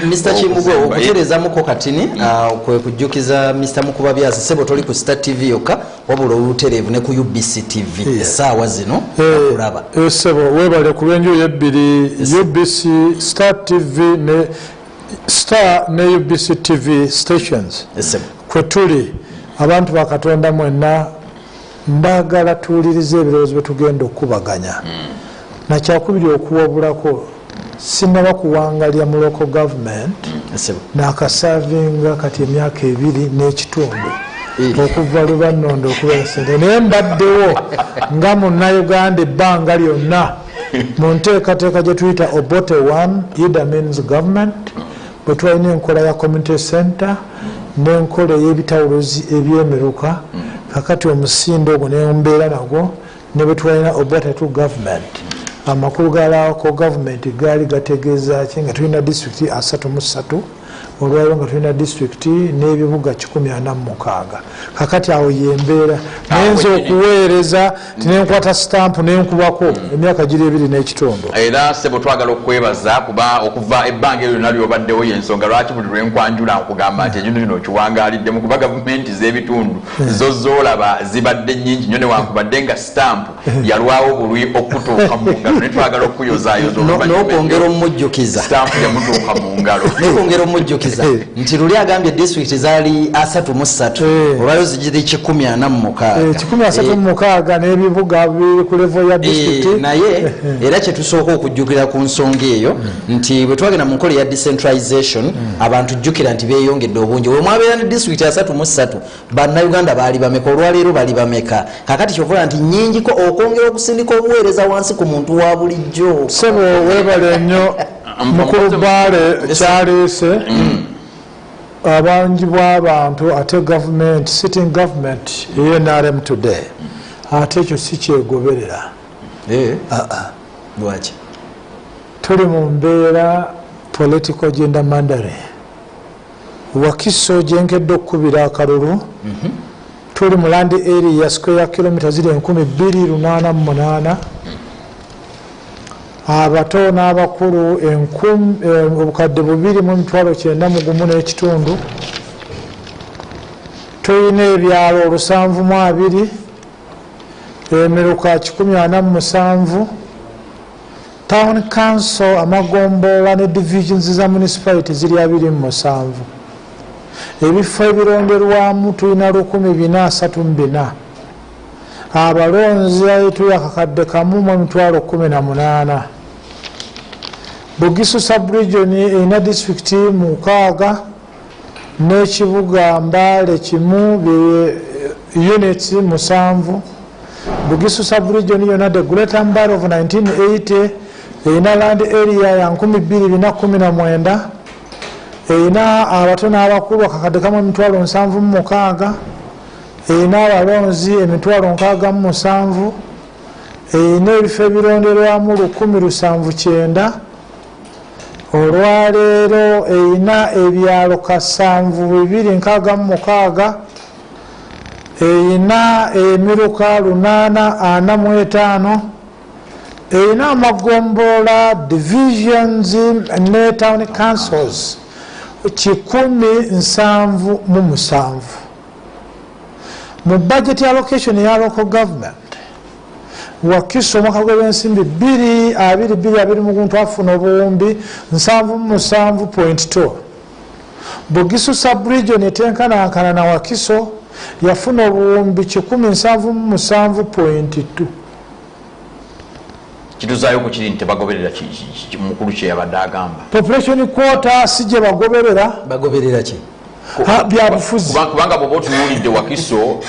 Mr. Chimugo okuterezamuko katini kwe kujjukiza Mr. Mukubabyasi sebo toli ku Star TV yokka wabula olutereevu ne ku UBC TV essaawa zino okulaba sebo webale ku lwenju yebbiri UBC Star TV ne Star ne UBC TV stations kwe tuli abantu ba Katonda mwenna mbagala tuwulirize ebirowoozo bye tugenda okubaganya nakyakubiri okuwabulako sinaba kuwangalya mu local government n'akasavinga kati emyaka 2 n'ekitundu okuva Lubannondo okubeera sente naye mbaddewo nga munnayuganda ebbanga lyonna mu nteekateeka gye tuyita Obote 1 either means government bwe twalina enkola ya community center n'enkola ey'ebitawuluzi ebyemeruka kakati omusindo ogwo nembeera nagwo ne bwe twalina Obote 2 government amakulu galako gavumenti gaali gategeeza ki nga tulina disitulikiti 33 olwaliro nga tulina disitulikiti n'ebibuga 146 kakati awo yembeera nayenza okuweereza tinenkwata stampu nenkubako emyaka giri 2 n'ekitundu era sebo twagala okwebaza kuba okuva ebbanga eryo lyonna lyobaddewo yensonga lwaki buli lwenkwanjula nkugamba nti ekintu kino kiwangaliddemu kuba gavumenti z'ebitundu zo zoolaba zibadde nnyingi nnyo newankubadde nga stampu yalwawo bulwi okutuuka mu ngalo netwagala okuyozaayoza n'okwongera omujjukiza stampu yamutuuka mu ngalo n'okwongera omujjukiza nti luli agambye disitulikiti zaali 33 olwayo zigiri 146 n'ebibuga biri ku levo ya disitulikiti naye era kyetusooka okujjukira ku nsonga eyo nti bwe twagenda mu nkola ya decentralization abantu jjukira nti beeyongedde obungi bwe mwabeera ne disitulikiti 33 bannayuganda baali bameka olwaleero bali bameka kakati kyokola nti nnyingiko okwongera okusindika obuweereza wansi ku muntu wa bulijjo sebo weebale nnyo mukulu baale kyaleese abangi bw'abantu ate government sitting government NRM today ate ekyo si kyegoberera lwaki tuli mu mbeera political gender mandatory Wakiso gyenkedde okukubira akalulu tuli mu land area square kilometer ziri 1288 abato n'abakulu obukadde 2,991 n'ekitundu tulina ebyalo 702 emiruka 147 town council amagombolola ne divisions za municipality ziri 27 ebifo ebironderwamu tulina 1434 abalonzi tuyakakadde kamu mu 18,000 Bugisu sub-region erina disitulikiti 6 n'ekibuga Mbale kimu units 7 Bugisu sub-region yonna the Greater Mbale of 1980 erina land area ya 2,219 erina abato n'abakulu akakadde kamu 76 erina abalonzi 67 erina ebifo ebironderwamu 1,079 olwaleero erina ebyalo 7,266 erina emiruka 845 erina amagombolola divisions ne town councils 177 mu budget allocation ya local government Wakiso omwaka gw'ebyensimbi 2022 afuna obuwumbi 77.2 Bugisu sub-region etenkanankana na Wakiso yafuna obuwumbi 177.2 kituzaayo ku kiri nti tebagoberera mukulu kye yabadde agamba population quota si gye bagoberera ki byabufuzi kubanga bwoba otunuulidde Wakiso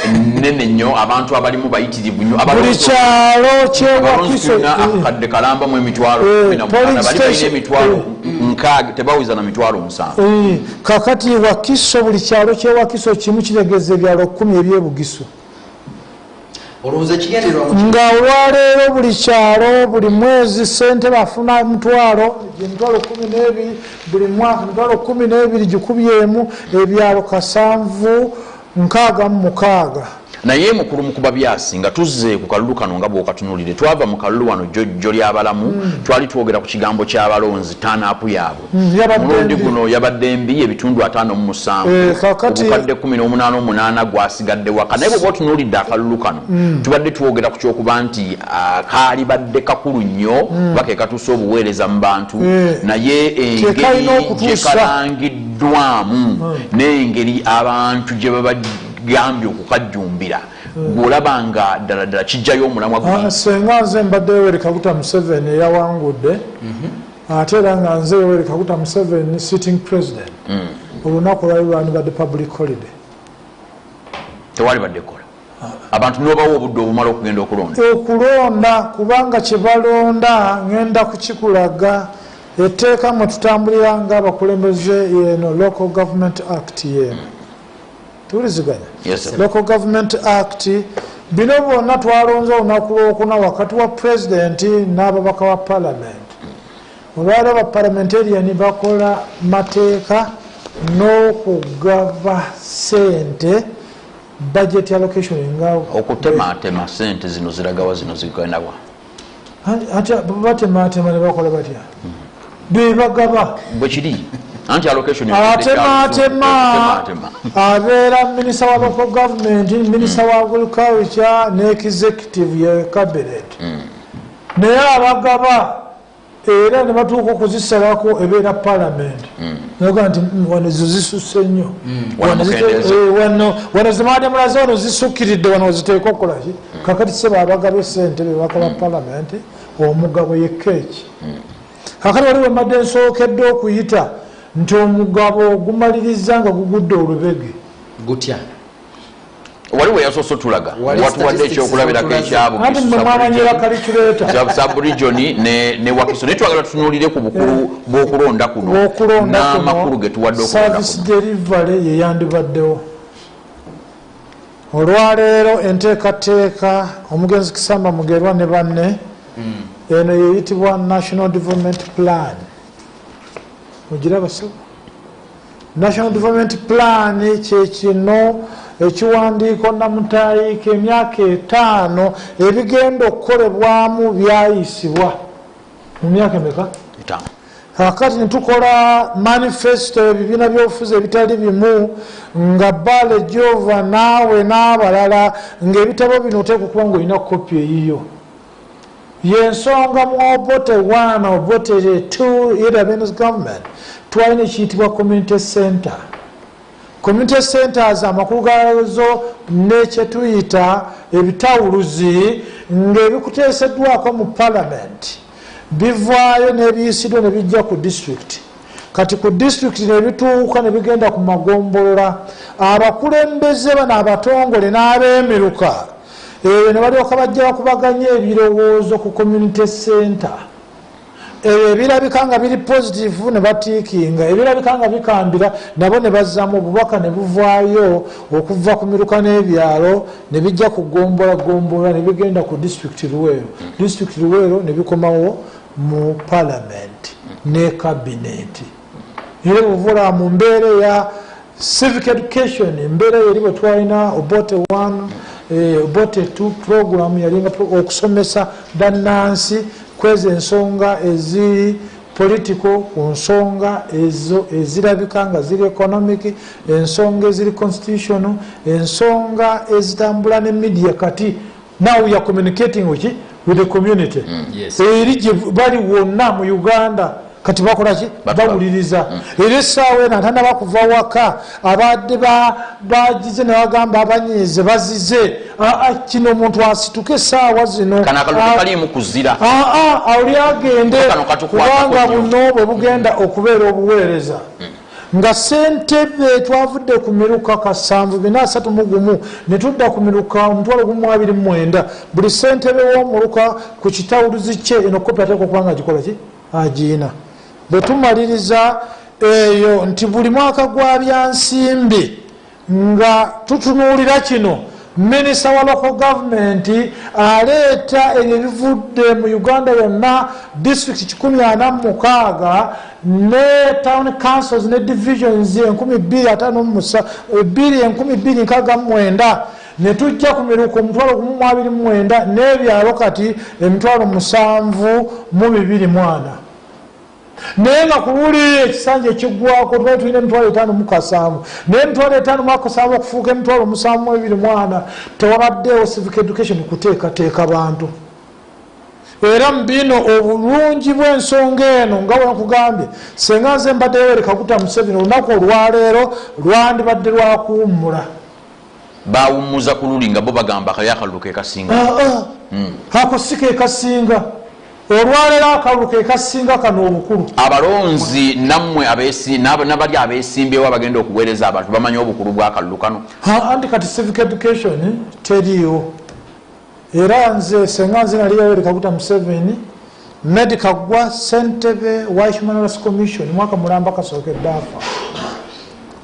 nene nnyo abantu abalimu bayitirivu nnyo buli kyalo kyewakiso akadde kalambamu emitwalo 18 bali balina emitwalo 6 tebaweza na mitwalo 7 kakati Wakiso buli kyalo kyewakiso kimu kiregeza ebyalo 10 ebyebugisu nga olwaleero buli kyalo buli mwezi sente bafuna emitwalo 12 buli mwaka emitwalo 12 gikubyemu ebyalo 766 naye mukulu mukuba byasi nga tuzze ku kalulu kano nga bw'okatunulire twava mu kalulu wano jjojjo ly'abalamu twali twogera ku kigambo ky'abalonzi taanaapu yaabwe mulundi guno yabadde mbi ebitundu 57 obukadde 18 gwasigadde waka naye bw'oba otunuulidde akalulu kano tubadde twogera ku kyokuba nti kaali badde kakulu nnyo bakekatuusa obuweereza mu bantu naye engeri gye kalangiddwamu n'engeri abantu gye babagambye okukajjumbira gw'olaba nga ddala kijjayo omulamwa senga nze mbadde Yoweri Kaguta Museveni eyawangudde ate era nga nze Yoweri Kaguta Museveni sitting president olunaku lwali lwandibadde public holiday tewali badde kola abantu nobawo obudde obumala okugenda okulonda kubanga kyebalonda ngenda kukikulaga etteeka mwe tutambulira nga abakulembeze yeno local government act yeno tuliziganya local government act bino bonna twalonze olunaku lwokuna wakati wa pulezidenti n'ababaka wa parliament olwali abaparliamentarian bakola mateeka n'okugaba sente budget allocation nga okutematema sente zino ziragawa zino zigenda wa ati batematema ne bakola batya bebagaba bwe kiri anti allocation atematema abeera minisita wa local government minisita wa agriculture ne executive ya cabinet naye abagaba era ne batuuka okuzisalako ebeera parliament naga nti wano zisusse nnyo wano zimaademulaze wano zisukkiridde wano ziteeka okukolaki kakati seba abagaba esente bebakola parliament omugabo yekeeki kakati waliwo emadde nsookedde okuyita nti omugabo gumaliriza nga gugudde olubege gutya waliwo yasoso tulaga watuwadde ekyokulabirako ekyabusaburijoni ne wakiso naye twagala tutunuulire ku bukulu bw'okulonda kuno n'amakulu ge tuwadde service delivery yeyandibaddewo olwaleero enteekateeka omugenzi Kisamba Mugerwa ne banne eno yeyitibwa national development plan mugiraba so national development plan kyekino ekiwandiiko namutayiika emyaka 5 ebigenda okukolebwamu byayisibwa mu myaka emeka kakati netukola manifesto ebibiina byobufuzi ebitali bimu nga Bale Jova naawe n'abalala ng'ebitabo bino oteeka okuba ngaolina kopi eyiyo yensonga mu Obote 1 Obote 2 Idabens government twalina ekiyitibwa community center. Community centers amakulu gazo nekyetuyita ebitawuluzi ng'ebikuteeseddwako mu parliament bivaayo n'ebiyisidwa ne bijja ku district kati ku district ne bituuka ne bigenda ku magombolola abakulembeze bano abatongole n'abeemiruka ne balyoka bajja bakubaganya ebirowoozo ku community center ebirabika nga biri positive ne batiikinga ebirabika nga bikambira nabo ne bazzamu obubaka ne buvaayo okuva ku miruka n'ebyalo ne bijja kugombola ne bigenda ku district Luweero ne bikomawo mu parliament ne cabinet era buvula mu mbeera ya civic education embeera yeri bwe twalina Obote 1 Obote 2 program yalinga okusomesa bannansi kwezi ensonga eziri political ku nsonga ezo ezirabika nga ziri economic ensonga eziri constitutional ensonga ezitambula ne media kati now we are communicating with the community eri gye bali wonna mu Uganda kati bakolaki bawuliriza era essaawa eno atanda bakuva waka abadde bagize ne bagamba abanyiize bazize kino omuntu asituke essaawa zino oli agende kubanga buno bwe bugenda okubeera obuweereza nga ssentebe twavudde ku miruka 731 ne tudda ku miruka 29 buli ssentebe w'omuluka ku kitawuluzi kye eno kopi ateeka okuba nga agikola ki agiina bwe tumaliriza eyo nti buli mwaka gwa byansimbi nga tutunuulira kino minisita wa local government aleeta ebivudde mu Uganda yonna district 146 ne town councils ne divisions 2,269 ne tujja ku miruko 1,029 n'ebyalo kati 7,240 naye nga ku luli ekisanja ekiggwako twali tulina 5,700 naye 5,700 okufuuka 7,240 tewabaddeewo civic education kuteekateeka bantu. Era mu bino obulungi bw'ensonga eno nga bwe nkugambye senga nze mbaddeyo eri Kaguta Museveni olunaku olwaleero lwandibadde lwakuwummula. Bawummuza ku luli nga bo bagamba akalulu ke kasinga. Ako si ke kasinga. Olwaleero akalulu ke kasinga kano obukulu. Abalonzi nammwe n'abali abeesimbyewo abagenda okuweereza abantu bamanyi obukulu bw'akalulu kano. Anti kati civic education teriyo. Era nze senga nze naliyo eri Kaguta Museveni medical gwa Ssentebe wa Human Rights Commission mwaka mulamba kasookedde afa.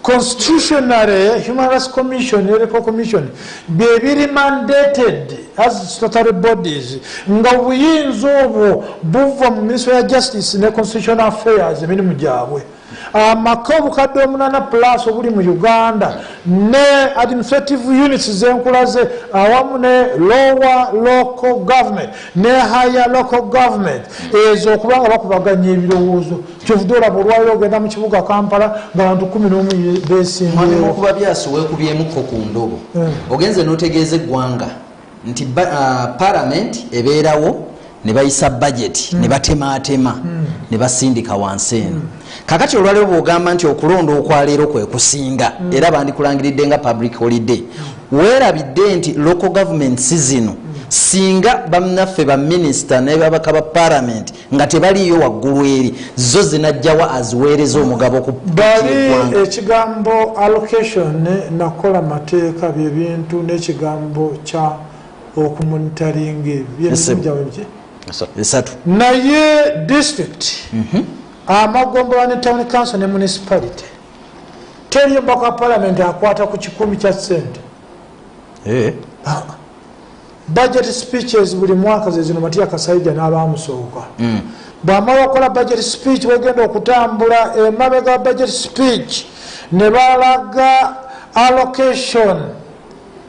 Constitutionally, Human Rights Commission, Electoral Commission, be mandated as statutory bodies. Nga buyinza obwo buva mu Ministry of Justice ne Constitutional Affairs emirimu gyabwe. Amaka obukadde 8 plus obuli mu Uganda ne administrative units zenkulaze awamu ne lower local government ne higher local government ezo okubanga bakubaganya ebirowoozo kyovudde olaba olwaliro ogenda mu kibuga Kampala ng'abantu 11 beesimbyewo. Okuba byasuwa ekubyemukko ku ndobo ogenze n'otegeeza eggwanga nti parliament ebeerawo ne bayisa budget ne batemaatema ne basindika wansi eno. Kakati olwaleero bw'ogamba nti okulonda okwaleero kwe kusinga era bandikulangiridde nga public holiday weerabidde nti local government zino singa bannaffe ba minisita n'ababaka ba parliament nga tebaliyo waggulu eri zo zinajjawa aziweereza omugabo ku bali ekigambo allocation nakola mateeka bye bintu n'ekigambo kya okumonitoringa esatu naye district amagombolola ne town council ne municipality teriyo mbaka wa parliament akwata ku 10 kya ssente. Budget speeches buli mwaka zezino Matia Kasaija n'abamusooka bw'amala wakola budget speech wegenda okutambula emabega budget speech ne balaga allocation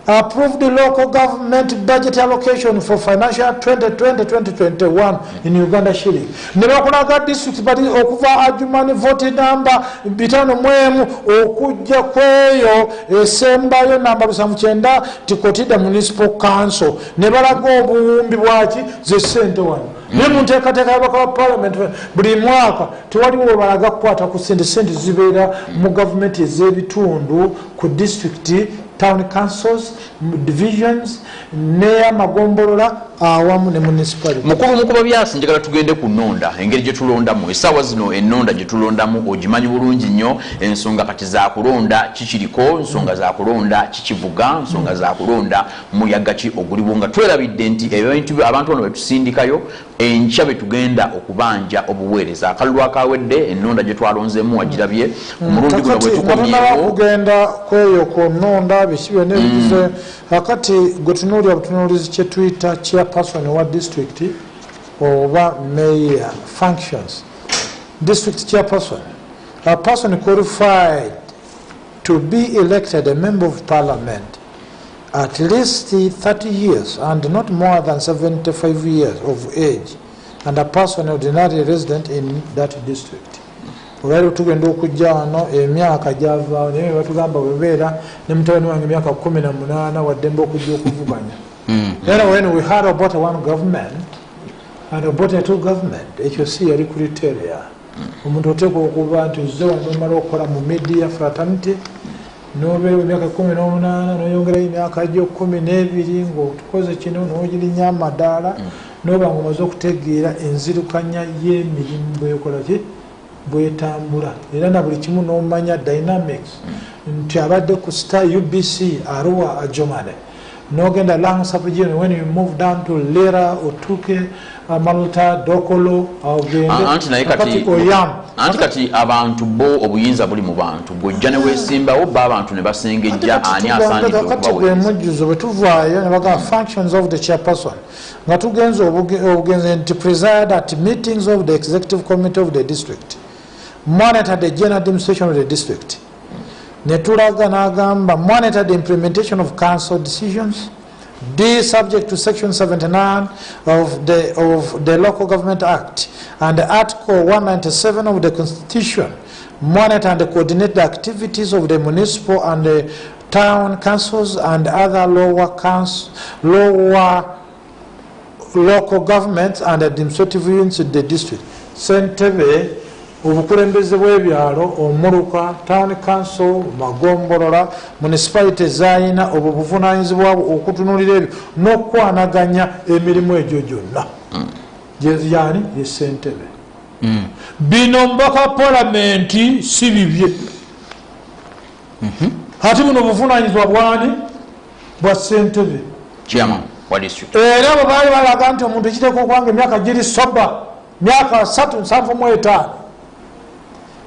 approved the local government budget allocation for financial 2020-2021 in Uganda shilling. Nebakulaga district bali okuva Adjumani vote number 5 okujja kweyo esembayo namba 79 tikotida municipal council. Nebalaga obuwumbi bwaki ze sente wano. Ne munteekateeka y'abaka parliament buli mwaka tewaliwo balaga kukwata ku sente zibeera mu government ez'ebitundu ku district town councils, divisions, ne amagombolola awamu ne municipality. Mukulu mukuba byasi njagala tugende ku nnonda engeri gye tulondamu essaawa zino ennonda gye tulondamu ogimanyi bulungi nnyo ensonga kati za kulonda kikiriko ensonga za kulonda kikivuga ensonga za kulonda muyaga ki oguliwo nga twerabidde nti ebintu abantu bano betusindikayo enkya be tugenda okubanja obuweereza akalulu akawedde ennonda gye twalonzeemu wagirabye omulundi guno bwe tukomyewo kugenda kweyo ku nnonda bisibe n'ebigize akati gwe tunuulira butunuulizi kye tuyita chairperson wa district oba mayor functions. District chairperson, a person qualified to be elected a member of parliament at least 30 years and not more than 75 years of age, and a person ordinarily resident in that district. Olwali tugenda okujja wano emyaka gyavaawo naye batugamba bwebeera ne mutabani wange emyaka 18 waddembe okujja okuvuganya. When we heard about one government and about a two government, HOC yali criteria. Omuntu oteekwa okuba nti ozze wano nomala okukola mu media fraternity n'obeera emyaka 18 n'oyongerayo emyaka gyo 12 ng'otukoze kino n'ogirinya amadaala n'oba ng'omaze okutegeera enzirukanya y'emirimu bwekola ki bwetambula era na buli kimu n'omanya dynamics nti abadde ku star UBC Arua ajomane nogenda Lang sub-region, when you move down to Lera, Otuke, Malta, Dokolo, anti kati abantu bo obuyinza buli mu bantu gojja ne weesimbawo ba abantu ne basengejja ani asaanidde okubawuliriza bwe tuvaayo ne baga functions of the chairperson nga tugenza obugenzi nti preside at meetings of the executive committee of the district, monitor the general administration of the district. Netulaga n'agamba monitor the implementation of council decisions, D subject to section 79 of the Local Government Act and Article 197 of the Constitution, monitor and coordinate the activities of the municipal and the town councils and other lower local governments and administrative units in the district. Sentebe obukulembeze bw'ebyalo, omuluka, town council, magombolola, municipality zayina obwo buvunaanyizibwa okutunulira ebyo n'okwanaganya emirimu egyo gyonna. Yani ye Ssentebe. Bino mbaka palamenti si bibye. Ate buno buvunaanyizibwa bwani? Bwa Ssentebe. Chairman wa district. Era bwe baali balaga nti omuntu ekiteeka okubanga emyaka giri soba, myaka 375.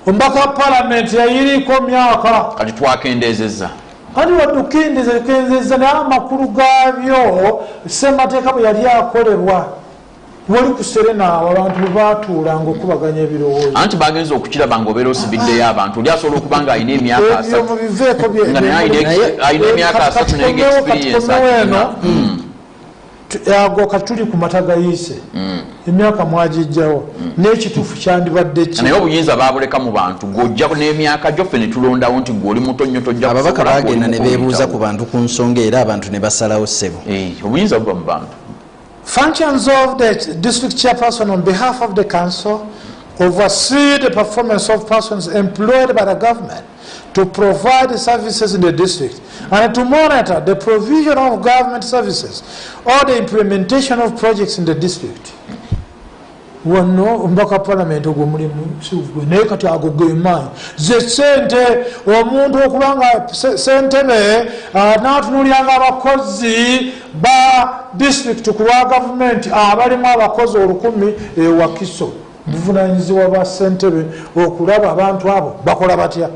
Ombaka parliament yayiriko myaka kati twakendezeza kati wadukendezeza naye amakulu gaabyo ssemateeka bwe yali akolebwa wali ku Serena abantu bwe baatuulanga okubaganya ebirowoozo anti bagenza okukiraba ng'obeera osibiddeyo abantu oli asobola okuba nga alina emyaka 3 nga naye alina emyaka 3 naye ng'experience yago katuli ku matagayise emyaka mwagijjawo n'ekituufu kyandibadde ki naye obuyinza baabuleka mu bantu ng'ojja n'emyaka gyoffe ne tulondawo nti ng'oli muto nnyo tojja ababaka bagenda ne beebuuza ku bantu ku nsonga era abantu ne basalawo ssebo obuyinza buba mu bantu. Functions of the district chairperson on behalf of the council oversee the performance of persons employed by the government to provide services in the district and to monitor the provision of government services or the implementation of projects in the district. Wano mbaka parliament ogwo mulimu sivwe naye kati ago gemaanyi ze ssente omuntu okubanga Ssentebe n'atunuulyanga abakozi ba district ku lwa gavumenti abalimu abakozi 1,000 ewakiso buvunaanyizibwa bwa Ssentebe okulaba abantu abo bakola batya.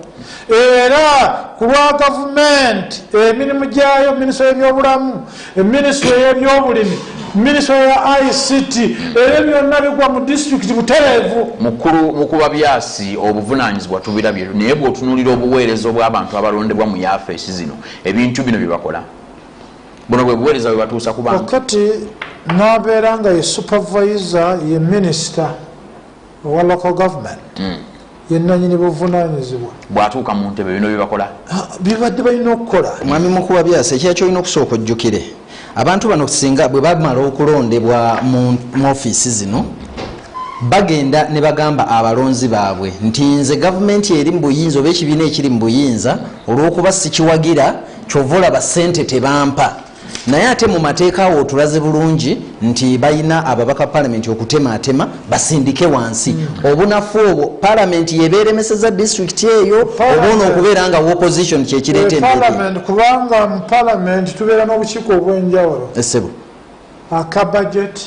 Era ku lwa gavumenti emirimu gyayo minisitule y'ebyobulamu, minisitule y'ebyobulimi, minisitule ya ICT era byonna bigwa mu district butereevu. Mukulu mukuba byasi obuvunaanyizibwa tubirabye naye bw'otunuulira obuweereza obw'abantu abalondebwa mu yafeesi zino ebintu bino bye bakola buno bwe buweereza bwe batuusa ku bantu. Wakati n'abeera nga ye supervisor ye minister owa local government yenanyini buvunaanyizibwa bw'atuuka mu ntebe bino bye bakola bibadde balina okukola. Mwami mukuba byasi ekyakyo olina okusooka ojjukire abantu bano singa bwe bamala okulondebwa mu ofiisi zino bagenda ne bagamba abalonzi baabwe nti nze gavumenti eri mu buyinza oba ekibiina ekiri mu buyinza olw'okuba sikiwagira kyova olaba ssente tebampa. Naye ate mu mateeka awo tulaze bulungi nti balina ababaka palamenti okutematema basindike wansi. Obunafu obwo palamenti yebeeremeseza district eyo oboona okubeera nga opposition kyekireeta embeera. Kubanga mu palamenti tubeera n'obukiiko obw'enjawulo. Essebo aka budget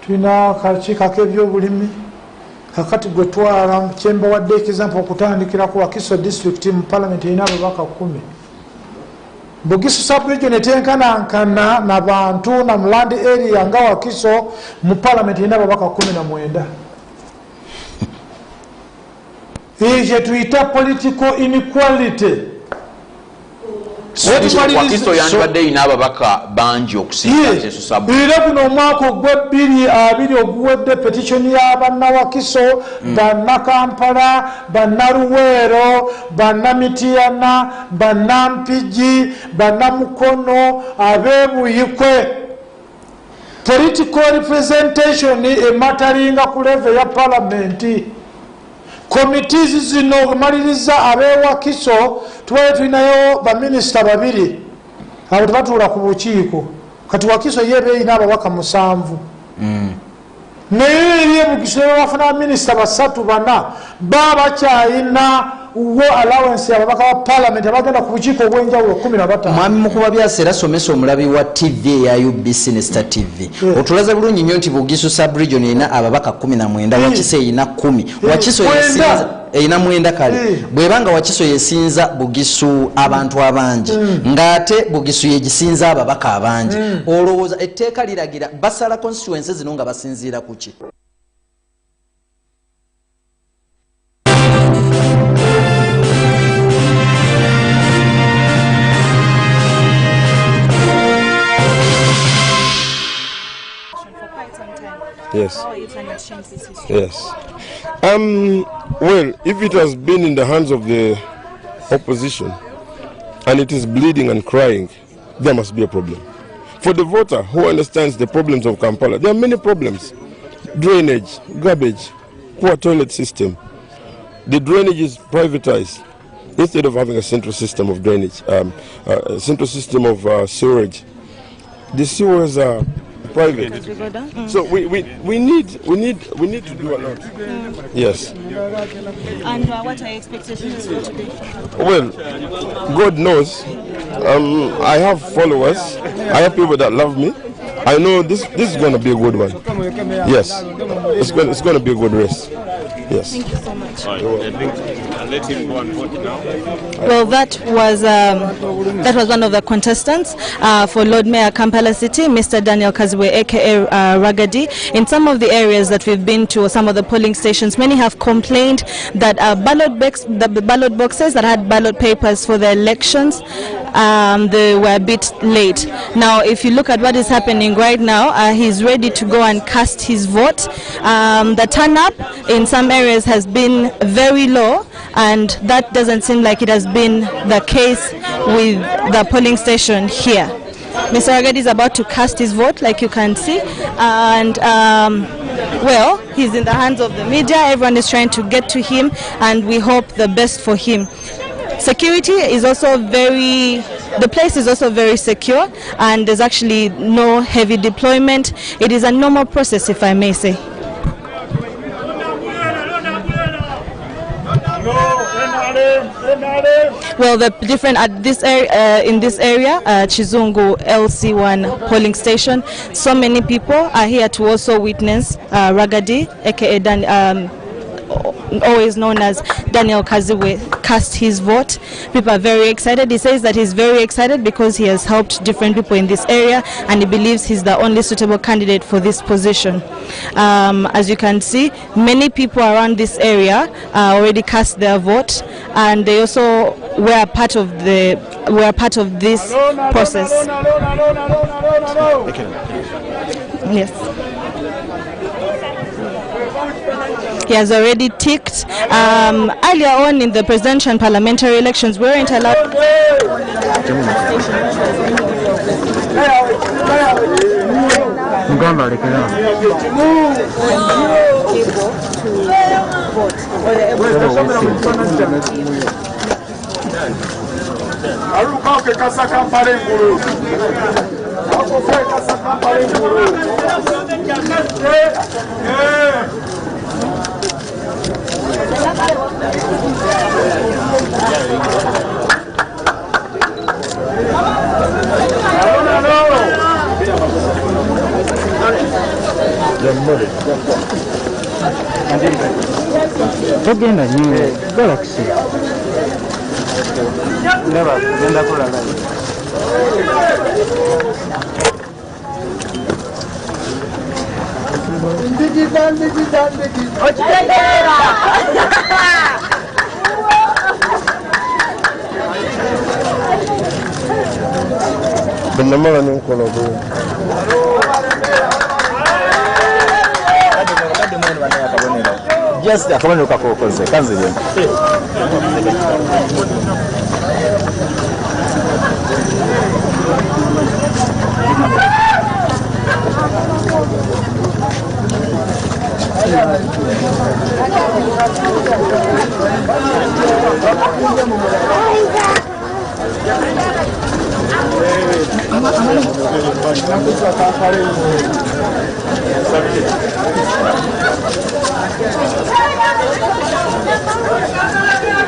tulina akakiiko ak'ebyobulimi kakati gwe twala kyemba wadde example okutandikira ku Wakiso district mu palamenti erina ababaka 10. Bugisu sub-region etenkanankana n'abantu na mu land area nga Wakiso mu palamenti erina ababaka 19. Ekyo tuyita political inequality. Wakiso yandibadde erina ababaka bangi okusinga Teso sub. Era guno omwaka ogw'ebbiri oguwedde petitioni y'abannawakiso, bannakampala, bannaluweero, bannamitiyana, bannampigi, bannamukono, ab'ebuyikwe. Political representation emataringa ku level ya palamenti. Committees zino omaliriza ab'ewakiso tubaye tulinayo baminisita 2 abo tebatuula ku bukiiko kati Wakiso yebe erina ababaka 7 naye eri ebukiso bafuna baminisita 3-4 bakyalina wo allowance ababaka wa parliament abagenda ku bukiiko obw'enjawulo 15. Mwami Mukuba byase era somesa omulabi wa TV ya UBC ne Star TV. Otulaza bulungi nnyo nti Bugisu sub-region ina ababaka 19 Wakiso ina 10. Wakiso yesinza ina mwenda kale. Bwebanga Wakiso yesinza Bugisu abantu abangi. Ngate Bugisu yegisinza ababaka abangi. Olowooza etteeka liragira basala constituencies zino nga basinziira kuki? Yes. How are you trying to change this history? Yes. Well, if it has been in the hands of the opposition and it is bleeding and crying, there must be a problem. For the voter who understands the problems of Kampala, there are many problems. Drainage, garbage, poor toilet system. The drainage is privatized instead of having a central system of drainage, a central system of sewerage. The sewers are private. So we need to do a lot. Yes. And what are your expectations for today? Well, God knows. I have followers. I have people that love me. I know this is going to be a good one. Yes, it's going to be a good race. Yes. Thank you so much. Let him go and vote now. Well, that was one of the contestants for Lord Mayor Kampala City, Mr. Daniel Kaziwe, aka Ragadi. In some of the areas that we've been to, some of the polling stations, many have complained that the ballot boxes that had ballot papers for the elections, they were a bit late. Now, if you look at what is happening right now, he's ready to go and cast his vote. The turn-up in some areas has been very low, and that doesn't seem like it has been the case with the polling station here. Mr. Ragadi is about to cast his vote, like you can see, and well, he's in the hands of the media. Everyone is trying to get to him, and we hope the best for him. Security is also the place is also very secure, and there's actually no heavy deployment. It is a normal process, if I may say. Well, the different at this area, in this area, Chizungu LC1 polling station, so many people are here to also witness Ragadi, aka always known as Daniel Kaziwe, cast his vote. People are very excited. He says that he's very excited because he has helped different people in this area, and he believes he's the only suitable candidate for this position. As you can see, many people around this area already cast their vote, and they also were part of this process. Yes. He has already ticked. Earlier on in the presidential and parliamentary elections, we weren't allowed. Togenda nnyo galaxy ndaba genda kulala bennamala nenkola obulungi just akabonero kakokoze kanzire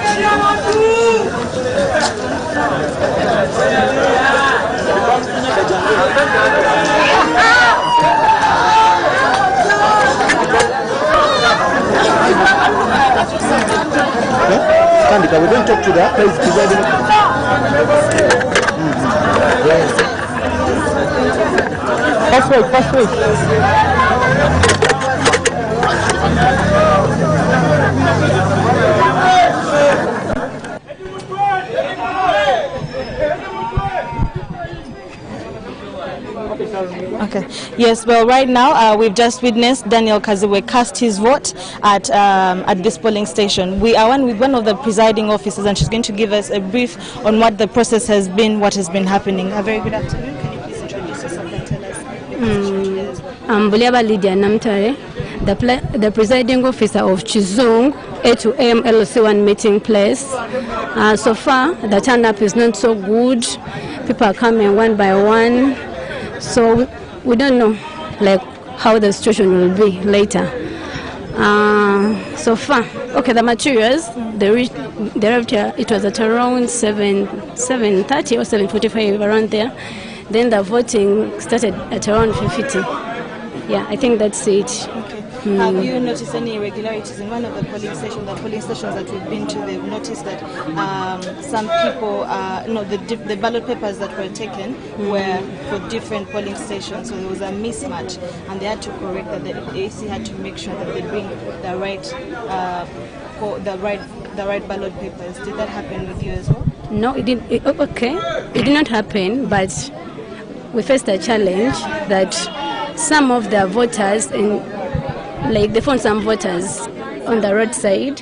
Yeah. Kandika, we're going to talk to the presiding. First wait. Okay. Yes. Well, right now we've just witnessed Daniel Kaziwe cast his vote at this polling station. We are with one of the presiding officers, and she's going to give us a brief on what the process has been, what has been happening. A very good afternoon. Can you please introduce yourself and tell us? I'm Buliaba Lydia Namtare, the presiding officer of Chizung A2M LC1 meeting place. So far, the turn-up is not so good. People are coming one by one. So we don't know how the situation will be later. So far, okay, the materials, it was at around 7:30 or 7:45, around there. Then the voting started at around 5:50. Yeah, I think that's it. Okay. Have you noticed any irregularities in one of the polling stations that we've been to? They've noticed that some people, the ballot papers that were taken were for different polling stations, so there was a mismatch, and they had to correct that. The AC had to make sure that they bring the right ballot papers. Did that happen with you as well? No, it didn't. It did not happen, but we faced a challenge that some of the voters they found some voters on the roadside,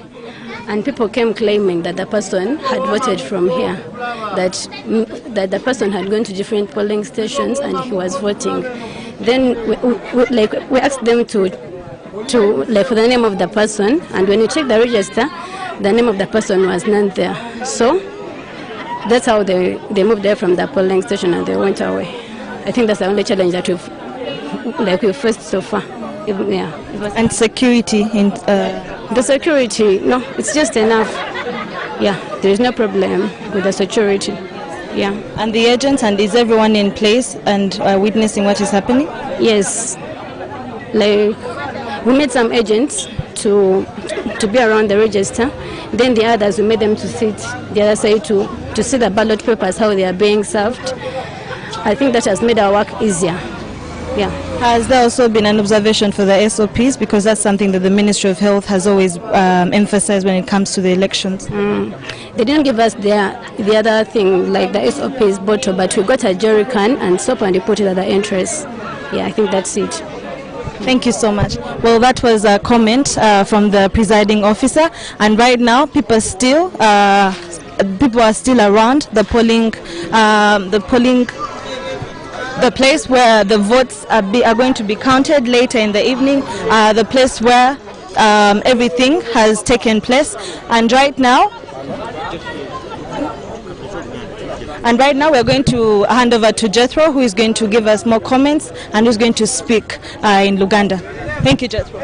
and people came claiming that the person had voted from here, that the person had gone to different polling stations and he was voting. Then we asked them to for the name of the person, and when you check the register, the name of the person was not there. So that's how they moved there from the polling station and they went away. I think that's the only challenge that we've faced so far. Yeah. And security in the security, no, it's just enough. Yeah, there is no problem with the security. Yeah. And the agents, and is everyone in place and witnessing what is happening? Yes. We made some agents to be around the register. Then the others, we made them to sit the other side to see the ballot papers, how they are being served. I think that has made our work easier. Yeah. Has there also been an observation for the SOPs, because that's something that the Ministry of Health has always emphasized when it comes to the elections? They didn't give us the other thing like the SOPs bottle, but we got a jerry can and soap and we put it at the entrance. Yeah, I think that's it. Thank you so much. Well, that was a comment from the presiding officer, and right now people are still around the place where the votes are going to be counted later in the evening, the place where everything has taken place. And right now we're going to hand over to Jethro, who is going to give us more comments and who's going to speak in Luganda. Thank you, Jethro.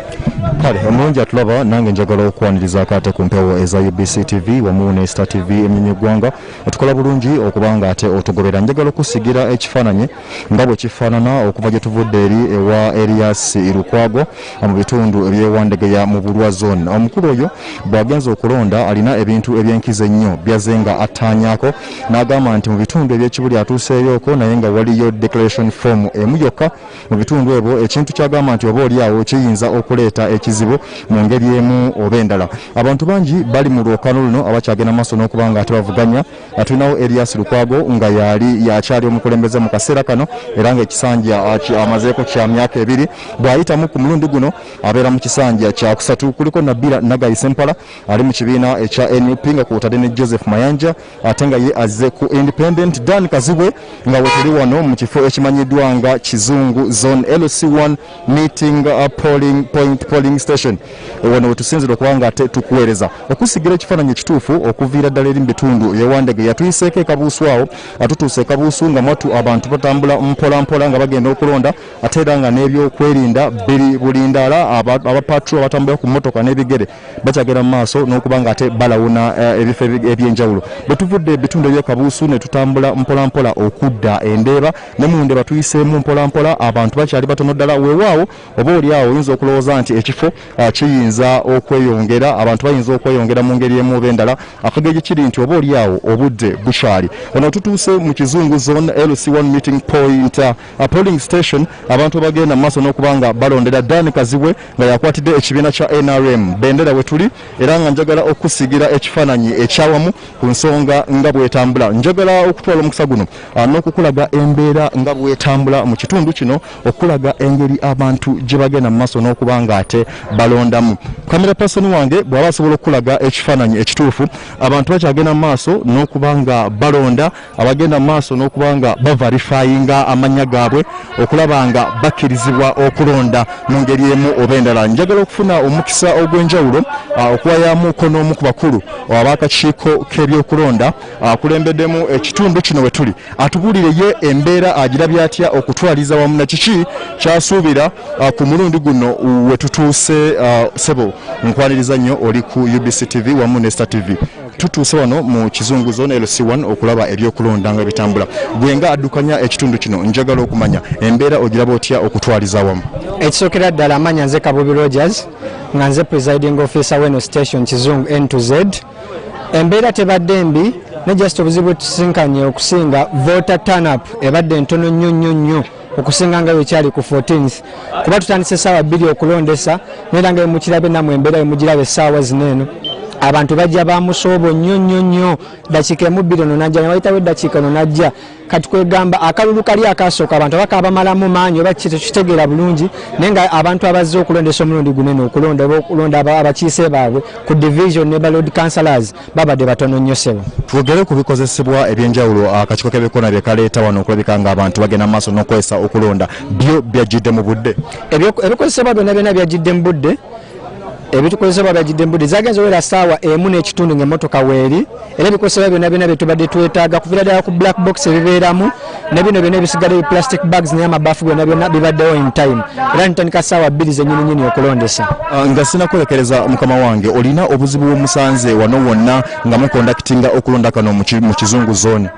Kale omulungi atulaba nange njagala okwaniriza akate ku mpewo eza UBC TV wamu ne Star TV emnyonyi gwanga otukola bulungi okubanga ate otugobera. Njagala okusigira ekifaananyi nga bwe kifaanana okuva gye tuvudde eri ewa Elias Lukwago mu bitundu ebyewandegeya mu Bulwa zone. Omukulu oyo bw'agenza okulonda alina ebintu ebyenkize nnyo byaze nga attaanyako, n'agamba nti mu bitundu ebyekibuli atuuseeyoko naye nga waliyo declaration form emu yokka mu bitundu ebyo, ekintu kyagamba nti oba oliawo kiyinza okuleeta ekizibu mu ngeri emu oba endala. Abantu bangi bali mu lwokano luno abakyagenda maaso n'okubanga ate bavuganya. Tulinawo Elias Lukwago nga yakyali omukulembeze mu kaseera kano, era ng'ekisanja amazeeko kya myaka 2. Bw'ayitamu ku mulundi guno abeera mu kisanja kya 3. Kuliko Nabila Nagayise Mpala ali mu kibiina ekya NUP nga kwotadde ne Joseph Mayanja, ate nga ye azze ku Independent. Dan Kazibwe nga wetuli wano mu kifo ekimanyiddwa nga Kizungu Zone LC1 meeting polling station. Wano wetusinzira okubanga ate tukuweereza okusigira ekifaananyi ekituufu okuviira ddala eri mu bitundu yewandege. Yatuyiseeko ekabuusu awo, atutuuse ekabuusu nga mwatu abantu batambula mpolampola nga bagenda okulonda, ate era nga n'ebyokwerinda biri bulindaala. Abapatro abatambula ku mmotoka n'ebigere bakyagenda mu maaso n'okubanga ate balawuna ebifo ebyenjawulo. Bwe tuvudde ebitundu eby'ekabuusu ne tutambula mpolampola okudda Endeeba, ne mu Ndeeba tuyiseemu mpolampola, abantu bakyali batono ddala. Weewaawo oba oliawo oyinza okulowooza nti ekifo ekifo kiyinza okweyongera, abantu bayinza okweyongera mu ngeri emu oba endala. Akageji kiri nti oba oliawo obudde bukyali. Ono tutuuse mu Kizungu zone LC1 meeting point polling station, abantu bagenda maaso n'okubanga balondera Dan Kazibwe nga yakwatidde ekibiina kya NRM bendera we tuli, era nga njagala okusigira ekifaananyi ekyawamu ku nsonga nga bwetambula. Njagala okutwala omukisa guno n'okukulaga embeera nga bwetambula mu kitundu kino, okulaga engeri abantu gye bagenda mu maaso n'okubanga ate balondamu. Kamera person wange bw'aba asobola okulaga ekifaananyi ekituufu, abantu bakyagenda mu maaso n'okubanga balonda, abagenda mu maaso n'okubanga baverifyinga amanya gaabwe okulaba nga bakkirizibwa okulonda mu ngeri emu oba endala. Njagala okufuna omukisa ogw'enjawulo okuwayamuko n'omu ku bakulu ab'akakiiko k'ebyokulonda akulembeddemu ekitundu kino we tuli, atubuulire ye embeera agirabye atya okutwaliza wamu na kiki kyasuubira ku mulundi guno we tutuuse. Sebo nkwaniriza nnyo, oli ku UBC TV wamu ne Star TV. Tutuuse wano mu Kizungu zone LC1 okulaba ebyokulonda nga bitambula. Gwe nga addukanya ekitundu kino, njagala okumanya embeera ogiraba otya okutwaliza wamu? Ekisookera ddala amanya nze Kabubi Rogers nga nze presiding officer weno station Kizungu N to Z. Embeera tebadde mbi, ne just obuzibu tusinkanye okusinga voter turn up ebadde ntono nnyo okusinga nga wekyali ku 14th, kuba tutandise essaawa 2 okulondesa, nera nga mukirabe namwe embeera emugirabe essaawa zineeno. Abantu bajja bamusoobo nnyo dakiika emu 2 ono najja, nebayitawo eddakiika ono najja. Kati kwegamba akalulu kali akasooka abantu bakabamalamu maanyi oba kitegeera bulungi, naye nga abantu abazze okulondesa omulundi gunene okulonda abakiise baabwe ku division ne balod councillors babadde batono nnyo sebo. Twogere ku bikozesebwa ebyenjawulo akakiiko k'ebyekona bye kaleeta wano okulabika nga abantu bagenda maaso n'okwesa okulonda, byo byajjidde mu budde? Ebikozesebwa byonna byajjidde mu budde. Ebitukozesebwa byajjidde mu budde zagenze owera ssaawa emu n'ekitundu ng'emmotoka weeri, era ebikozesebwa byonna bye tubadde twetaaga kuviira ddala ku black box ebibeeramu ne bino byonna ebisigadde plastic bags n'amabaafu byonna bibaddewo in time, era nitandika ssaawa 2 zennyini okulondesa. Nga sinakwerekereza mukama wange, olina obuzibu bw'omusanze wano wonna nga mukondakitinga okulonda kano mu Kizungu zone?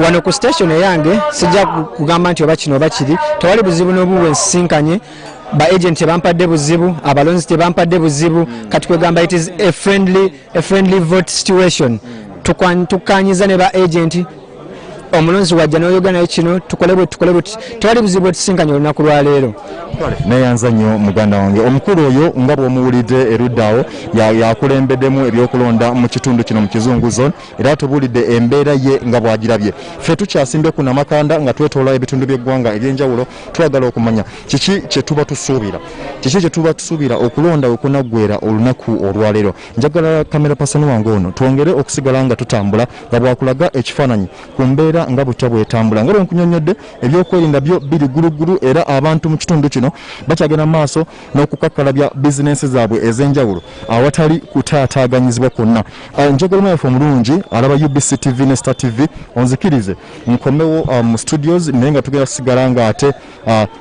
Wano ku station eyange sijja kugamba nti oba kino oba kiri, tewali buzibu n'obuwe nsisinkanye. Ba agent tebampadde buzibu, abalonzi tebampadde buzibu, kati kwegamba it is a friendly vote situation. Tukanyiza ne ba agent omulonzi wajja n'oyoga naye kino tukole bwe tewali buzibu tusinkanye olunaku lwa leero. Neyanza nnyo muganda wange, omukulu oyo nga bw'omuwulidde eruddawo yakulembeddemu ebyokulonda mu kitundu kino mu Kizungu zone, era tubuulidde embeera ye nga bw'agirabye. Ffe tukyasimbe ku namakanda nga twetoola ebitundu by'eggwanga eby'enjawulo, twagala okumanya kiki kye tuba tusuubira okulonda okunaggwera olunaku olwaleero. Njagala kamera pasani wange ono twongere okusigala nga tutambula nga bwakulaga ekifaananyi ku mbeera nga butya bwetambula. Nga bwe nkunyonnyodde, ebyokwerinda byo biri gulugulu, era abantu mu kitundu kino bakyagenda maaso n'okukakkalabya bizinensi zaabwe ez'enjawulo awatali kutaataaganyizibwa kwonna. Njagala omwefu omulungi alaba UBC TV ne Star TV onzikirize nkomewo mu studios, naye nga tugenda kusigala nga ate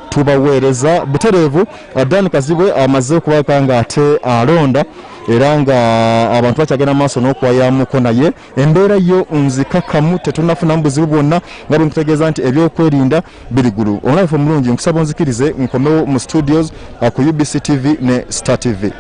tubaweereza butereevu. Dan Kazibwe amaze okubaka nga ate alonda, era nga abantu bakyagenda maaso n'okuwayamuko naye. Embeera yo nzikakkamu, tetunafunamu buzibu bwonna, nga bwe nkutegeeza nti ebyokwerinda biri ggulu. Omwefu omulungi nkusaba onzikirize nkomewo mu studios ku UBC TV ne Star TV.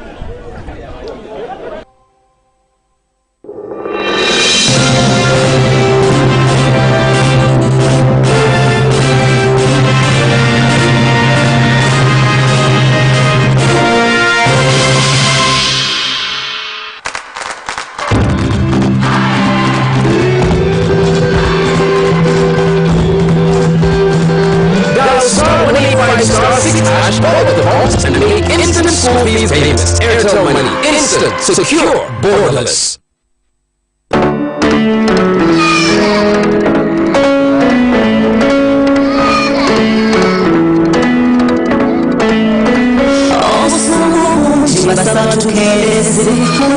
School fees payments. Airtel Money. Instant, secure, borderless.